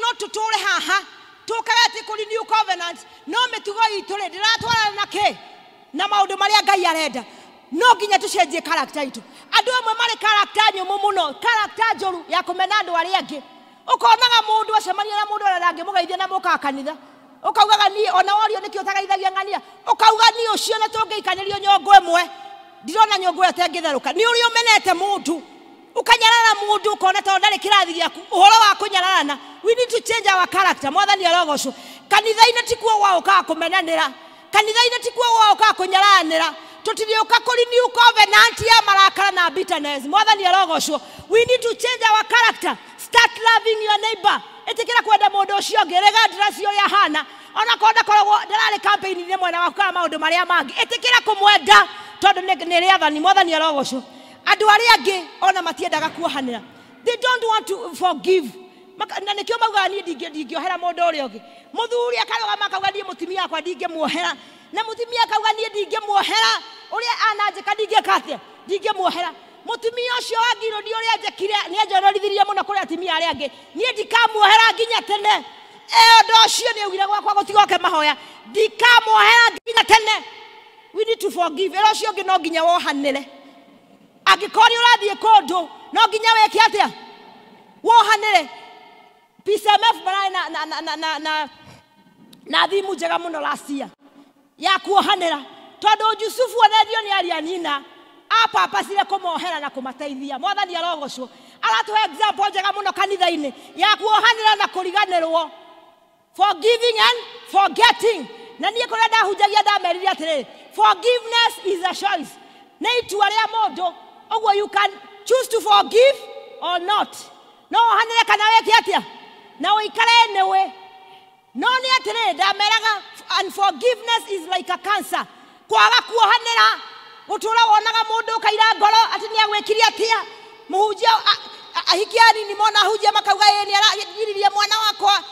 no tutore haha tukagate kuri new covenant no metugo ito ri ndiratwarana na ki na maundu maria Ngai arenda no ginya tucenjie character ito. Andu amwe mari character nyumu muno, character njoru ya kumena andu aria angi ukonaga mundu acemania na mundu arangi mugeithia na muka kanitha ukaugaga ni ona worio niki utagaithagia ngania ukauga ni ucio na tungiikanirio nyongo emwe ndirona nyongo yote ngitheruka ni uri umenete mundu ukanyarana mundu ukona to ndari kirathi giaku uhoro wa kunyarana. We need to change our character. Mwathani arogocwo kanitha-ini tikuo wao ka kumenanira, kanitha-ini tikuo wao ka kunyaranira, tutiriuka kuri new covenant ya marakara na bitterness. Mwathani arogocwo. We need to change our character. Start loving your neighbor. Etikira kwenda mundu ucio ngi rega dress yo ya hana ona konda korwo ndarari campaign ni mwena wakwa maundu maria mangi etikira kumwenda tondu ni riathani. Mwathani arogocwo. Andu aria angi ona matiendaga kuohanira, they don't want to forgive. Na nikio mauga ni ndingiohera mundu uria ungi. Muthuri akaroga makauga ni mutimia akwa ndingimuohera na mutimia akauga ni ndingimuohera uria ananjika ndingikatia ndingimuohera. Mutumia ucio wagiro ni uria njekire ni anjonorithirie muno kuri atimia aria angi ni ndikamuohera nginya tene. Ndo ucio ni ugire gwakwa gutigoke mahoya ndikamuohera nginya tene. We need to forgive. Ero ucio ngi no nginya wohanire. Agikori urathie kundu no nginya weke atia wohanire. PCMF bara na thimu njega muno last year ya kuohanira tondu Yusufu onerio ni aria nina apa sire kumohera na kumateithia. Mwathani arogocwo aratuhe example njega muno kanitha-ini ya kuohanira na kuriganirwo, forgiving and forgetting. Na nie kuria ndahunjagia ndameriria atiriri forgiveness is a choice. Na itua ria mundu ogwo you can choose to forgive or not. No ohanire kana weke atia na uikare newe. No ni atiriri ndameraga unforgiveness is like a cancer. Kwaga kuohanira gutura wonaga mundu kaira ngoro ati ni agwekiria atia muhunjia ahikiani ni mona hujia makauga ye ni aragiriria mwana wakwa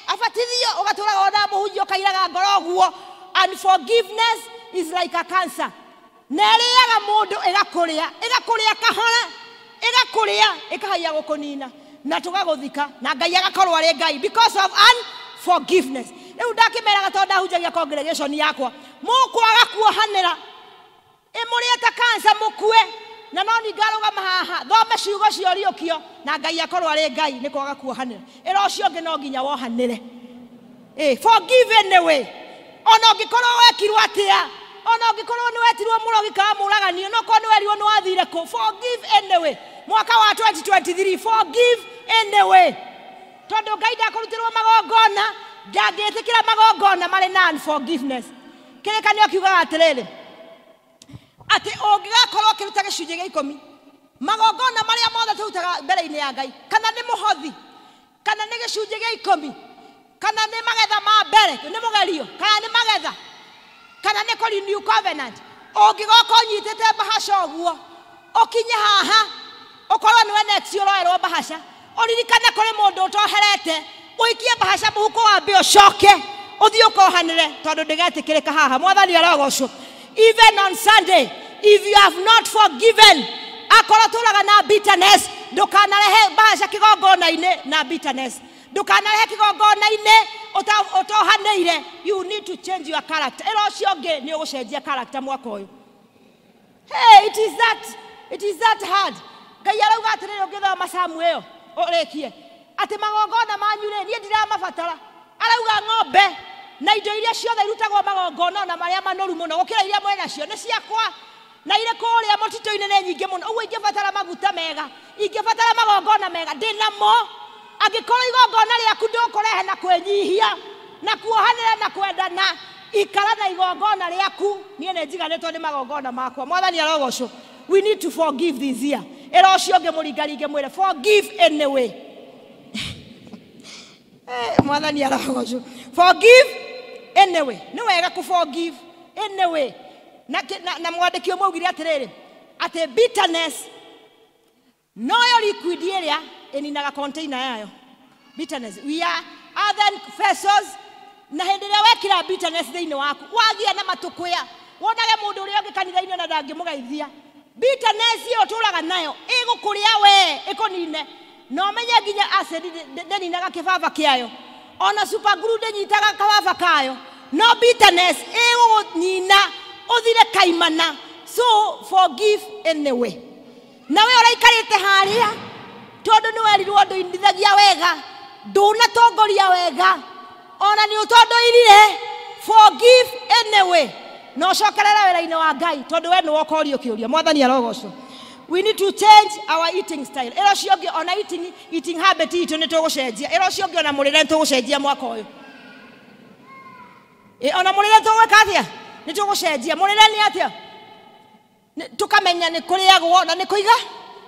afatithio ugatura wona muhunjia kairaga ngoro guo. Unforgiveness is like a cancer. Neriaga mundu igakuria kahora igakuria ikahaya gukunina na tugaguthika na Ngai agakorwo ari Ngai because of unforgiveness. Riu ndakimeraga to ndahunjagia congregation yakwa mukwaga kuohanira imurieta kansa mukue na no ni ngarugama haha thome ciugo cio riukio na Ngai akorwo ari Ngai ni kwaga kuohanira. Ero cio ngi no nginya wohanire. Forgive anyway. Ona ngikorwo wekirwo atia ona ngikorwo ni wetirwo murogi ka muragani no ko ni werirwo ni wathire ku forgive anyway. Mwaka wa 2023 forgive anyway. Tondu Ngai ndakurutirwo magongona ndangitikira magongona mari na unforgiveness. Kirekanio kiugaga atiriri ati ungigakorwo kiruta gicunjĩ gĩa 10 magongona maria mothe turutaga mbere-ini ya Ngai kana ni muhothi kana ni gicunjĩ gĩa 10 kana ni magetha ma mbere ni mugerio kana ni magetha kana ni kuri new covenant ungigoka unyitite bahasha uguo ukinye haha ukorwo ni we next uroerwo bahasha uririkane kuri mundu utoherete uikie bahasha muhuko wa mbio coke uthio kohanire tondu ndigetikirika haha. Mwathani arogocwo. Even on Sunday, if you have not forgiven, akorwo turaga na bitterness, ndukanarehe bahasha kigongona-ini na bitterness, ndukanarehe kigongona-ini utohanire. You need to change your character. Ero cio ngi ni ugucenjia character mwaka uyu. Hey, it is that hard. Ngai arauga atirire ngithoma Samuel orekie ati magongona manyure nie ndiramabatara arauga ng'ombe na indo iria ciothe irutagwo magongona na maria manoru muno gukira iria mwena cio ni ciakwa na ile kuria motito-ini ne nyingi muno uguo ingibatara maguta mega ingibatara magongona mega ndinamo angikorwo igongona riaku ndukurehe na kwenyihia na kuohanira na kwendana ikara na igongona riaku nie ne njiganitwo ni magongona makwa mwathani arogocwo. We need to forgive this year. Era ucio nge muringaringe mwire forgive anyway. Mwathani arogocwo. Forgive anyway. Ni wega ku forgive anyway. Na mwandiki omugire atiriri ati bitterness noyo liquid iria eninaga container yayo. Bitterness we are other vessels na henderia wekira bitterness thiini waku wagia na matukuya wonage mundu uria ungi kanitha-ini na ndangimugeithia bitterness iyo turaga nayo igukuria we ikonine no menye nginya acid ndeninaga kibaba kiayo ona super glue ndenyitaga kababa kayo no bitterness igunyina uthire kaimana. So forgive anyway. Nawe uraikarite haria tondu ni werirwo nduinithagia wega ndunatongoria wega ona ni utondo irire forgive anyway. No shokerera wera-ini wa Ngai tondu we ni wokorio kiuria mwathani arogocwo. We need to change our eating style. Ero ciongi ona eating habit itu ni tugucenjia. Ero ciongi ona murire tugucenjia mwaka uyu. Ona murire tugweka atia ni tugucenjia murire ni atia tukamenya ni kuriagwo na ni kuiga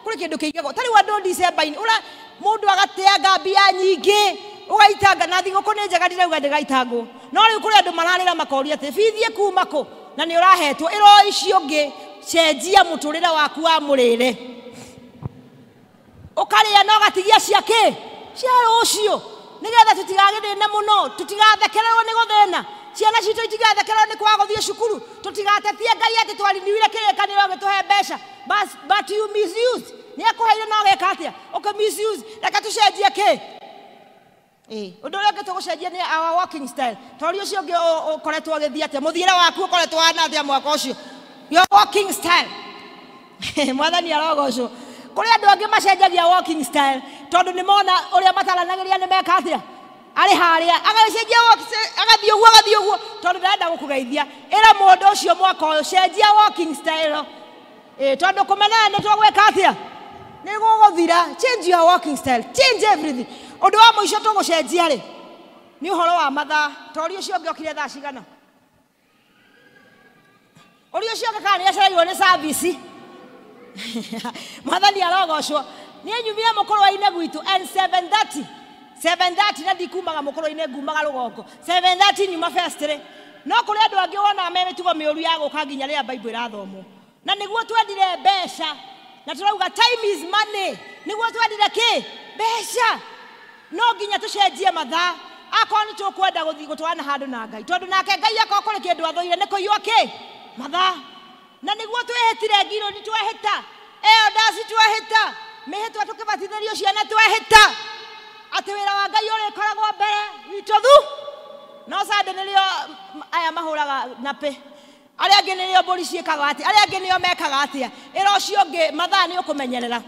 kuri kindu kiigagwo tari wa ndo December-ini ura mundu agateanga mbia nyingi ugaitanga na thigũkũ nĩ njega ndirauga ndĩgaitangwo no rĩu kũrĩ andũ mararĩra makoria atĩ bithie kuma kũ na nĩ ũrahetwo ĩro icio ngĩ cenjia mũtũrĩre waku wa mũrĩre ũkarĩa na ũgatigia ciakĩ cia rũciũ nĩgetha tũtigagĩthĩne mũno tũtigathekererwo nĩ gũthĩna ciana citũ itigathekererwo nĩ kwaga gũthiĩ cukuru tũtigatetie Ngai atĩ twariniwire kĩrĩkanĩro gĩtũhe mbeca but you misuse nĩ ekũheire na ũgeka atĩa misuse reka tũcenjie kĩ undu uria ngetugucenjia ni our walking style tori ucio ngi ukoretwo githia ate muthiire waku ukoretwo wana atia mwaka ucio your walking style mwathani arogocwo kuri andu angi macenjagia walking style tondu ni mona uria mataranagĩria ni meka atia ari haria agacenjia agathii uguo tondu ndenda gukugeithia ira mundu ucio mwaka uyu cenjia walking style tondu kumena ni twagweka atia ni guguthira change your walking style change everything. Undu wa muico tugucenjia ri ni uhoro wa mathaa tori ucio ngi okire thaa cigana uri ucio ngakana ni acereirwo ni service mwathani arogocwo ni nyumire mukuru-ini gwitu and 7:30 na ndikumaga mukuru-ini ngumaga rugongo 7:30 nyuma festire no kuri andu angi wona me mitugo miuru ya guka nginya ria Bible irathomwo na niguo twendire mbeca na turauga time is money niguo twendire ki mbeca no nginya tucenjie mathaa akwa ni tukwenda guthii gutwana handu na Ngai tondu nake Ngai akwa kuri kindu athoire ni kuiywo ki mathaa na niguo twehitire ngiro ni twehita ndasi twehita mihitwa tukibatithirio ciana twehita ati wira wa Ngai uri koragwo mbere witothu no sande nilio aya mahuraga nape aria angi nilio mburi ciikaga ati aria angi nio mekaga atia ira ucio ngi mathaa ni ukumenyerera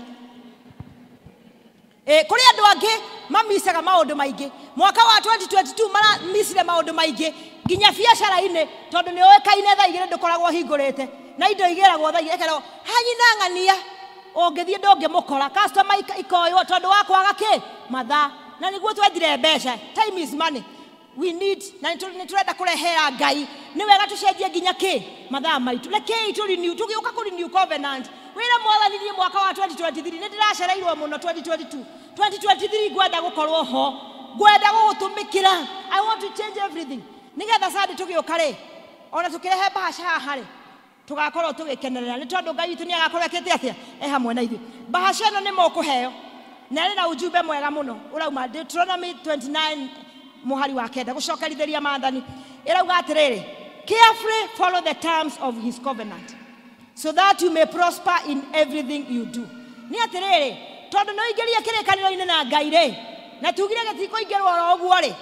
kuri andu angi mamisaga maundu maingi mwaka wa 2022 mara misire maundu maingi nginya biacara-ini tondu ni oekaine thaa igiri ndukoragwo hingurite na indo igiragwo thaa igiri ekerwo hanyina ng'ania ungithie ndungimukora customer ikoywo tondu wa kwaga ki mathaa na niguo twendire mbeca time is money we need na niturenda kurehera Ngai ni wega tucenjie nginya ki mathaa maitu reke iturinew tugiuka kurenew covenant wira mwathanirie mwaka wa 2023 ni ndiracereirwo muno 2023 ngwenda gukorwo ho ngwenda gugutumikira I want to change everything nigetha sadi tugiuka ri ona tukirehe bahasha haha ri tugakorwo tugikenerera ni tondu Ngai witu ni agakorwo ekete atia hamwe na ithu bahasha ino ni mukuheo na rina ujumbe mwega muno urauma Deuteronomy 29 muhari wa kenda gucokerithiria maathani irauga atiriri carefully follow the terms of his covenant so that you may prosper in everything you do. Ni atiriri tondu no ingeria kirikaniro-ini na Ngai ri na tugire gitiko ingerwo ro guo ri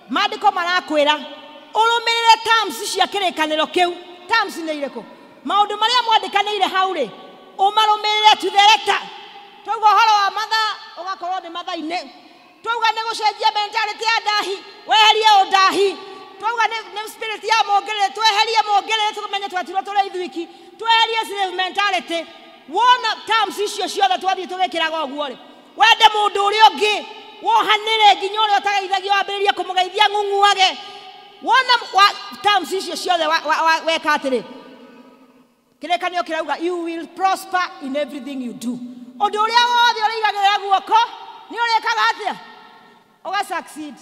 maandiko marakwira urumirire terms cia kirikaniro kiu terms ni iriko maundu maria mwandikanire hau ri umarumirire to the letter ine twauga ne gucenjia mentality ya ndahi weherie undahi twauga ne spirit ya mongerere tweherie mongerere tumenye twatirwo turi ithwiki tweherie slave mentality wona terms icio ciothe twathie tugikiraga uguo ri wende mundu uri ungi wohanire nginya uri utagaithagio wambiririe kumugeithia ng'ung'uage wona terms icio ciothe weka atiri kirekanio kirauga you will prosper in everything you do undu uria wothe urigagirira guoko ni urekaga atia uga succeed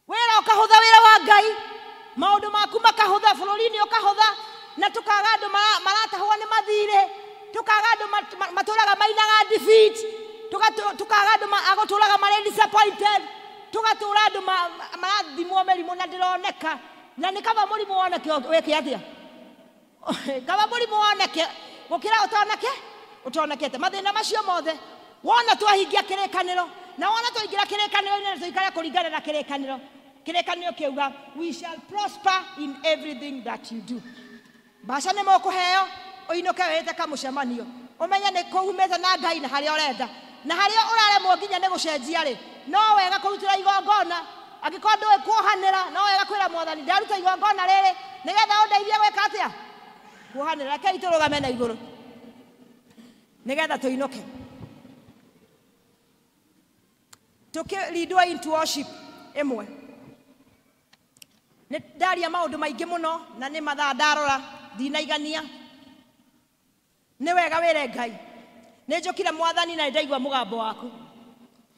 wera ukahutha wira wa Ngai maundu maku makahutha bururi-ini ukahutha na tukaga andu maratahwo ni mathire tukaga andu maturaga mainaga defeat tukaga andu aguturaga mari disappointed tugatura andu marathimwo merimu na ndironeka na ni kaba murimu woneke weke atia kaba murimu woneke gukira utonekete mathina macio mothe wona twahingia kirekaniro na wona twaingira kirekaniro ni tuikara kuringana na kirekaniro kiuga we shall prosper in everything that you do basha ne mokuheo uinoke wete kamucemanio umenye ni kuumete na Ngai na haria urenda na haria uraremwo nginya ne gucenjia ri no wega kurutira igongona angiko ndwe kuohanira no wega kwira mwathani ndaruta igongona riri nigetha undeithie gweka atia kuohanira ke iturugame na iguru nigetha tuinoke tukilidwa into worship emwe ni ndaria maundu maingi muno na ni mathaa ndarora ndinaigania ni wega wire Ngai ni njukire mwathani na ndaigua mugambo waku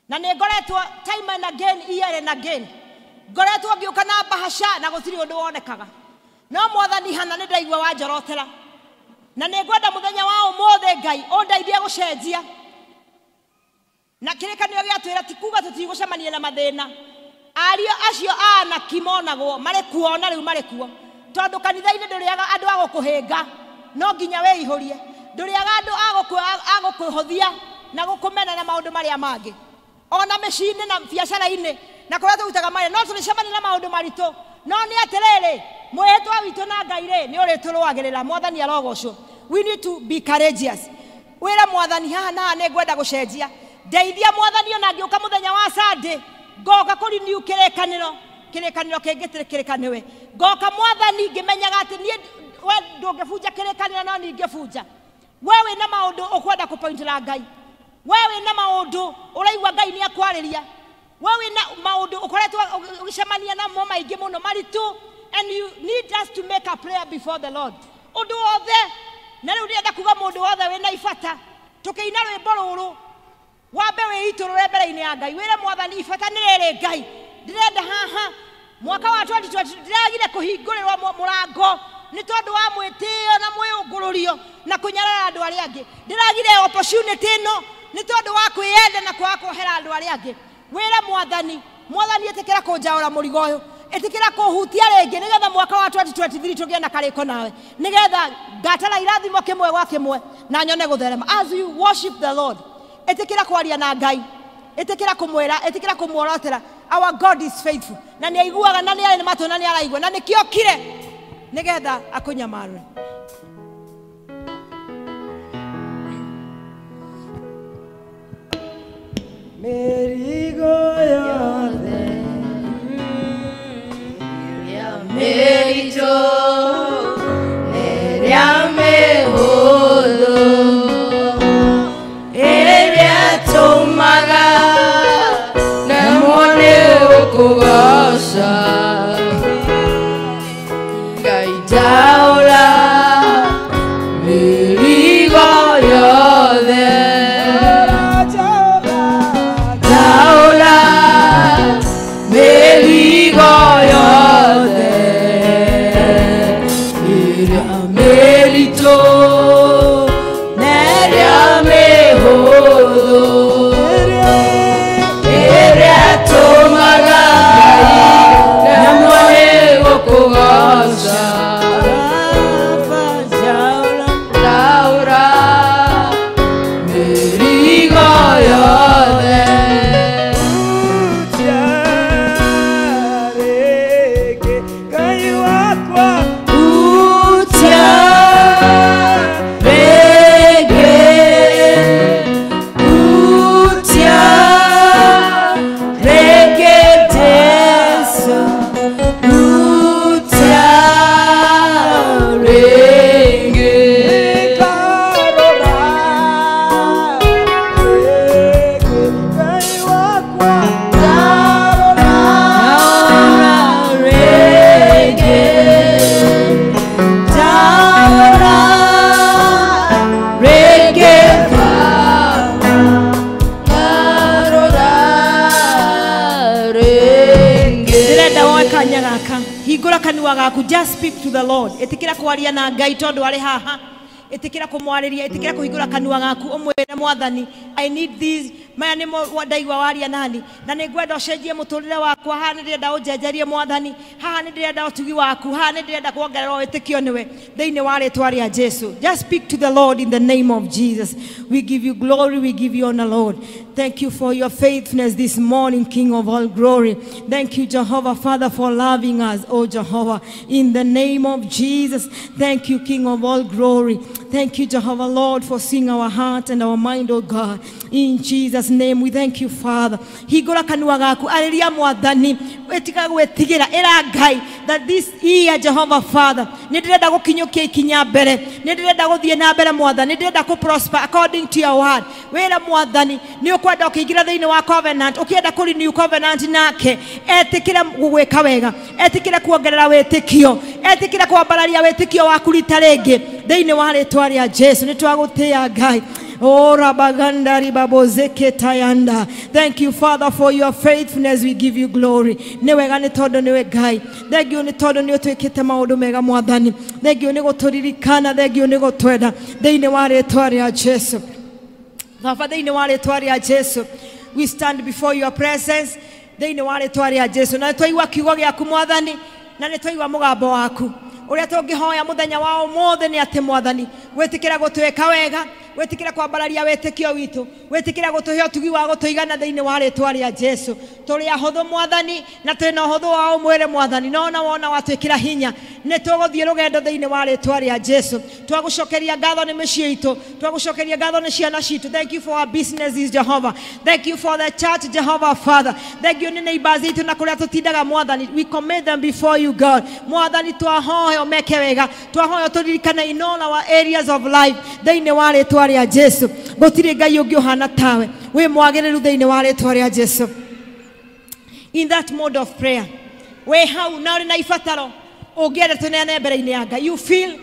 na ni ngoretwo time and again year and again ngoretwo ngiuka na bahasha na gutiri undu wonekaga no mwathani hana ni ndaigua wanjorotera na ni ngwenda muthenya wa umothe Ngai undeithie gucenjia na kirekanio giatwira ti kuga tutigucemania na mathina ario acio ana kimonagwo mari kuona riu mari kuo tondu kanitha-ini nduriaga andu agukuhinga no nginya weihurie nduriaga andu agukuhothia na gukumena na maundu maria mangi ona mecini na biacara-ini na kuria turutaga mari no turicemania na maundu maritu no ni atiriri mwetwa witu na Ngai ri ni uri turuagirira mwathani arogocwo we need to be courageous wira mwathani haha na ni ngwenda gucenjia ndeithia mwathani ona ngiuka muthenya wa Sunday ngoka kuri new kirekaniro kingitire kirekaniwe ngoka mwathani ngimenyaga ati ni we ndungibunja kirekaniro no ni ngibunja wewe na maundu ukwenda kupointira Ngai wewe na maundu uraigwa Ngai ni akwariria wewe na maundu ukoretwo ugicemania na mo maingi muno maritu and you need us to make a prayer before the Lord undu wothe na riu ndienda kuga mundu wothe wina ifata tukiina rwimbo ruru wambe wiiturure mbere-ini ya Ngai wire mwathani ifata ni riri Ngai ndirenda haha mwaka wa 2020 ndiragire kuhingurirwa murango ni tondu wa mwitio na mwiyungururio na kunyarara andu aria angi ndiragire opportunity no ni tondu wa kwiyenda na kwa kuhera andu aria angi wire mwathani etikira kunjaura murigo uyu etikira kuhutia ringi nigetha mwaka wa 2023 tugie na kariko nawe nigetha ngatara irathimo kimwe gwa kimwe na nyone gutherema as you worship the Lord etikira kwaria na Ngai etikira kumwira etikira kumworotera our God is faithful na ni aiguaga na ni ari matu na ni araigua na ni kio kire nigetha akunyamarwe merigo yothe ya merito neria mehuthu eria tumaga na mone ukugoca Ngai ndaura kanua gaku, just speak to the Lord. Etikira kwaria na Ngai tondu ari haha. Etikira kumwariria, etikira kuhingura kanua gaku umwire Mwathani, I need these. Maya nimo wadaigwa waria nani na ningwenda ucenjie muturire wakwa. Haha ni ndirenda unjenjerie Mwathani, haha ni ndirenda utugi waku, haha ni ndirenda kuongerera witikio niwe thiini wa ritwa ria Jesu. Just speak to the Lord in the name of Jesus. We give you glory, we give you honor, Lord. Thank you for your faithfulness this morning, King of all glory. Thank you, Jehovah, Father, for loving us, oh Jehovah, in the name of Jesus. Thank you, King of all glory. Thank you, Jehovah, Lord, for seeing our heart and our mind, oh God. In Jesus' name, we thank you, Father. Higura kanua gaku, ariria Mwathani, wetika gwetigira era Ngai, that this year, Jehovah, Father, ndirenda gukinyukia ikinya mbere, ndirenda guthie na mbere Mwathani, ndirenda ku prosper according to your word. Wera Mwathani, ni ukwenda ukiingira thiini wa covenant, ukienda ku renew covenant nake, etikira gugwika wega, etikira kuongerera witikio, etikira kwambararia witikio waku rita ringi thiini wa ritwa ria Jesu. Ni twagutia Ngai. Oh, Rabagandari Babozeke Tayanda. Thank you, Father, for your faithfulness. We give you glory. Newega ni todo niwe Ngai. Thank you ni todo ni twikite maundu mega Mwathani. Thank you ni guturirikana, thank you ni gutwenda thiini wa ritwa ria Jesu. Baba, thiini wa ritwa ria Jesu, we stand before your presence. Thiini wa ritwa ria Jesu, na twaigua kiugo giaku Mwathani, na ni twaigua mugambo waku. Uria tungihoya muthenya wa umothe ni ati Mwathani, wetikira gutweka wega, wetikira kwambararia wetikio witu, wetikira gutuhe utugi wa gutuigana thiini wa ritwa ria Jesu. Turi ahotho Mwathani, na twina uhotho wa umwire Mwathani, nona wona watwikira hinya ni tuguthie rugendo thiini wa ritwa ria Jesu. Twagucokeria ngatho ni micii itu, twagucokeria ngatho ni ciana citu. Thank you for our businesses, Jehovah. Thank you for the church, Jehovah, Father. Thank you ni neighbors itu na kuria tutindaga Mwathani. We commit them before you, God. Mwathani, twahoya meke wega, twahoya turirikane in all our areas of life thiini wa ritwa ria Jesu. Gutire Ngai ungi uhana tawe, we mwagiriru thiini wa ritwa ria Jesu. In that mode of prayer, we hau na uri na ifataro ungienda tunene mbere-ini ya Ngai, you feel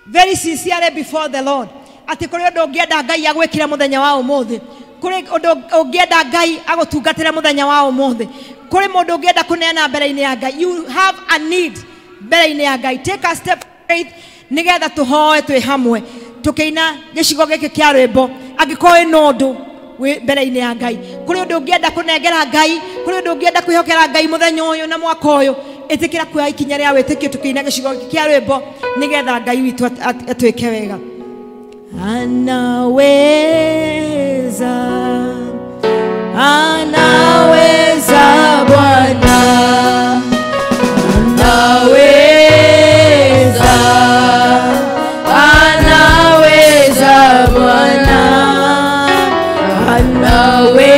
very sincerely before the Lord ati kuri undu ungienda Ngai agwikire muthenya wa umuthi, kuri undu ungienda Ngai agutungatire muthenya wa umuthi, kuri mundu ungienda kunena mbere-ini ya Ngai, you have a need mbere-ini ya Ngai. Take a step of faith nigetha tuhoe twi hamwe tukiina gicigo giki kia rwimbo angikoi nondu mbere-ini ya Ngai. Kuri undu ungienda kunengera Ngai, kuri undu ungienda kwihokera Ngai muthenya uyu na mwaka uyu, itikira kuya ikinya ria witikio tukiina gicigo giki kia rwimbo nigetha Ngai witu atwike wega. Anaweza, anaweza Bwana, anaweza, anaweza Bwana, anaweza,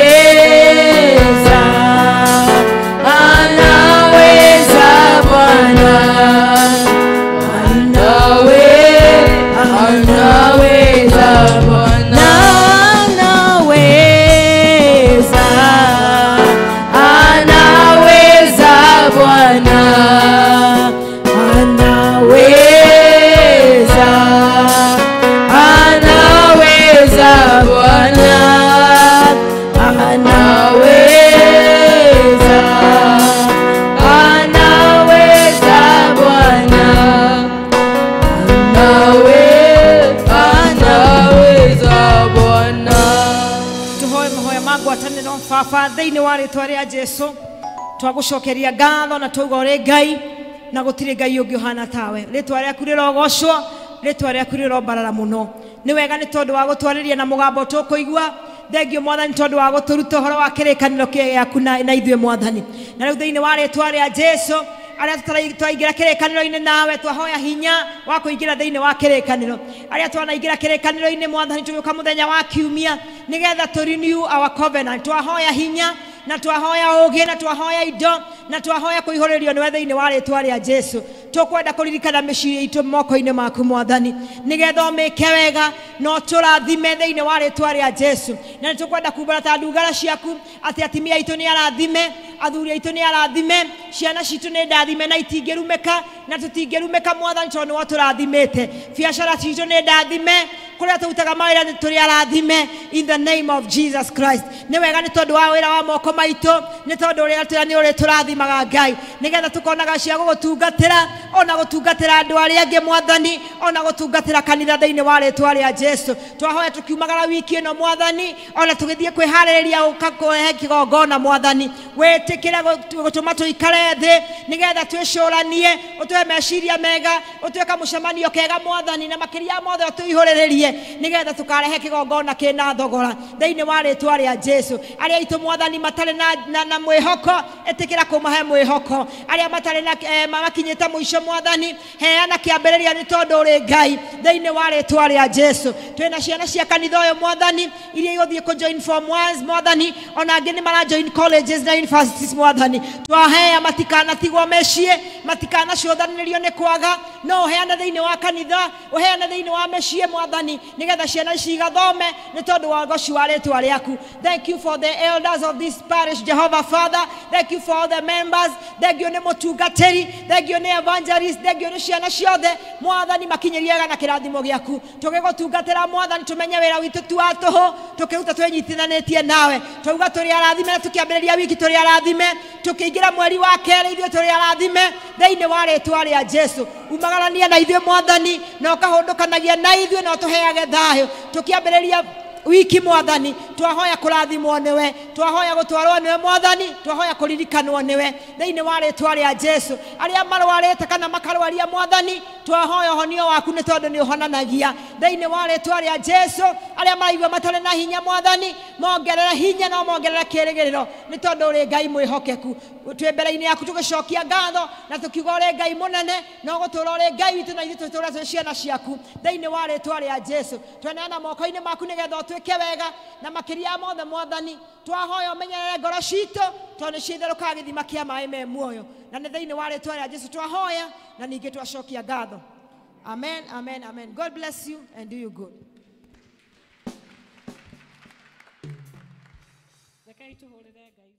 anaweza Bwana, anaweza Bwana, anaweza, anaweza Bwana, anaweza, anaweza Bwana, anaweza, anaweza Bwana, anaweza Bwana. Tuhoe mahoya magu ataneno fafa thiini wa ritwa ria Jesu. Twagucokeria ngatho na tuuga uri Ngai na gutire Ngai ungi uhana tawe. Ritwa riaku rirogocwo, ritwa riaku rirombarara muno. Ni wega ni tondu wa gutwariria na mugambo tukuigua. Thank you Mwathani tondu wa guturuta horo wa kirikaniro giaku na ithue Mwathani. Na riu thiini wa ritwa ria Jesu, aria twaingira kirikaniro-ini nawe twahoya hinya wa kuingira thiini wa kirikaniro. Aria twanaingira kirikaniro-ini Mwathani tugiuka muthenya wa kiumia nigetha to renew our covenant. Twahoya hinya na twahoya ugi na twahoya indo na twahoya kuihuririo niwe thiini wa ritwa ria Jesu. Tukwenda kuririkana micii itu moko-ini maku Mwathani nigetha umike wega no turathime thiini wa ritwa ria Jesu. Na tukwenda kumbura ta ndungara ciaku ati atimia itu ni arathime, athuri aitu ni arathime, ciana citu ni ndathime na itingirumika na tutingirumika Mwathani tondu niwe turathimite. Biacara citu ni ndathime, kuria turutaga mawira ni turi arathime, in the name of Jesus Christ. Nĩ wega nĩ tondũ wa wĩra wa moko maitũ, nĩ tondũ ũrĩa tũrĩa nĩ ũrĩ tũrathimaga Ngai nĩgetha tũkonaga cia gũgũtungatĩra, ona gũtungatĩra andũ arĩa angĩ Mwathani, ona gũtungatĩra kanitha thĩinĩ wa rĩĩtwa rĩa Jesu. Twahoya tũkiumagara wiki ĩno Mwathani, ona tũgĩthiĩ kwĩharĩrĩria gũkũhe kĩgongona Mwathani, wĩtĩkĩre gũtũma tũikare thĩ nĩgetha twĩcũranie, ũtũhe meciria mega, ũtũhe kamũcemanio kega Mwathani, na makĩria mothe ũtũihũrĩrĩrie nĩgetha tũkarehe kĩgongona kĩna thogora thĩinĩ wa rĩĩtwa rĩa Jesu. Arĩa aitũ Mwathani matarĩ na mwĩhoko, ĩtĩkĩra kũmahe mwĩhoko. Arĩa matarĩ na makinyĩte mũico Mwathani, heana kĩambĩrĩria nĩ tondũ ũrĩ Ngai thĩinĩ wa rĩĩtwa rĩa Jesu. Twĩna ciana cia kanitha ũyũ Mwathani iria igũthiĩ kũjoin form 1 Mwathani, ona angĩ nĩ marajoin colleges na universities Mwathani. Twahea matikanatigwo meciĩ, matikanacũthanĩrio nĩ kwaga, no heana thĩinĩ wa kanitha, ũheane thĩinĩ wa meciĩ Mwathani, nĩgetha ciana ici igathome nĩ tondũ wa goci wa rĩĩtwa rĩaku. Thank you for the elders of this parish, Jehovah Father. Thank you for all the members. Thank you nĩ mũtungatĩri, thank you nĩ evangelist, thank you nĩ ciana ciothe Mwathani makinyĩriega na kĩrathimo gĩaku. Tũgĩgũtungatĩra Mwathani, tũmenye wĩra witũ tu wa tũhũ, tũkĩruta twĩnyitithanĩtie nawe. Twauga tũrĩ arathime na tũkĩambĩrĩria wiki tũrĩ arathime, tũkĩingĩra mweri wa kerĩ ithuĩ tũrĩ arathime thĩinĩ wa rĩĩtwa rĩa Jesu. Umagarania na ithuĩ Mwathani, na ũkahũndũkanagia na ithuĩ, na ũtũheage thayũ tũkĩambĩrĩria wiki Mwathani. Twahoya kũrathimwo nĩwe, twahoya gũtwarwo nĩwe Mwathani, twahoya kũririkanwo nĩwe thĩinĩ wa rĩĩtwa rĩa Jesu. Arĩa marwarĩte kana makarwaria Mwathani, twahoya ũhonio waku nĩ tondũ nĩ ũhonanagia thĩinĩ wa rĩĩtwa rĩa Jesu. Arĩa maraigua matarĩ na hinya Mwathani, mongerere hinya na mongerere kĩĩrĩgĩrĩro nĩ tondũ ũrĩ Ngai mwĩhokeku. Twĩ mbere-inĩ yaku tũgĩcokia ngatho na tũkiuga ũrĩ Ngai mũnene, na ũgũtũũra ũrĩ Ngai witũ, na ithuĩ tũtũũra twĩ ciana ciaku thĩinĩ wa rĩĩtwa rĩa Jesu. Tweneana moko-inĩ maku nĩgetha ũtwĩke wega, na makĩria mothe Mwathani twahoya ũmenyerere ngoro citũ tondũ nĩ ciĩtherũkaga gĩthima kĩa maaĩ me muoyo, na nĩ thĩinĩ wa rĩĩtwa rĩa Jesu twahoya na ningĩ twacokia ngatho. Amen, amen, amen. God bless you and do you good. Rekei tũhũrĩre Ngai.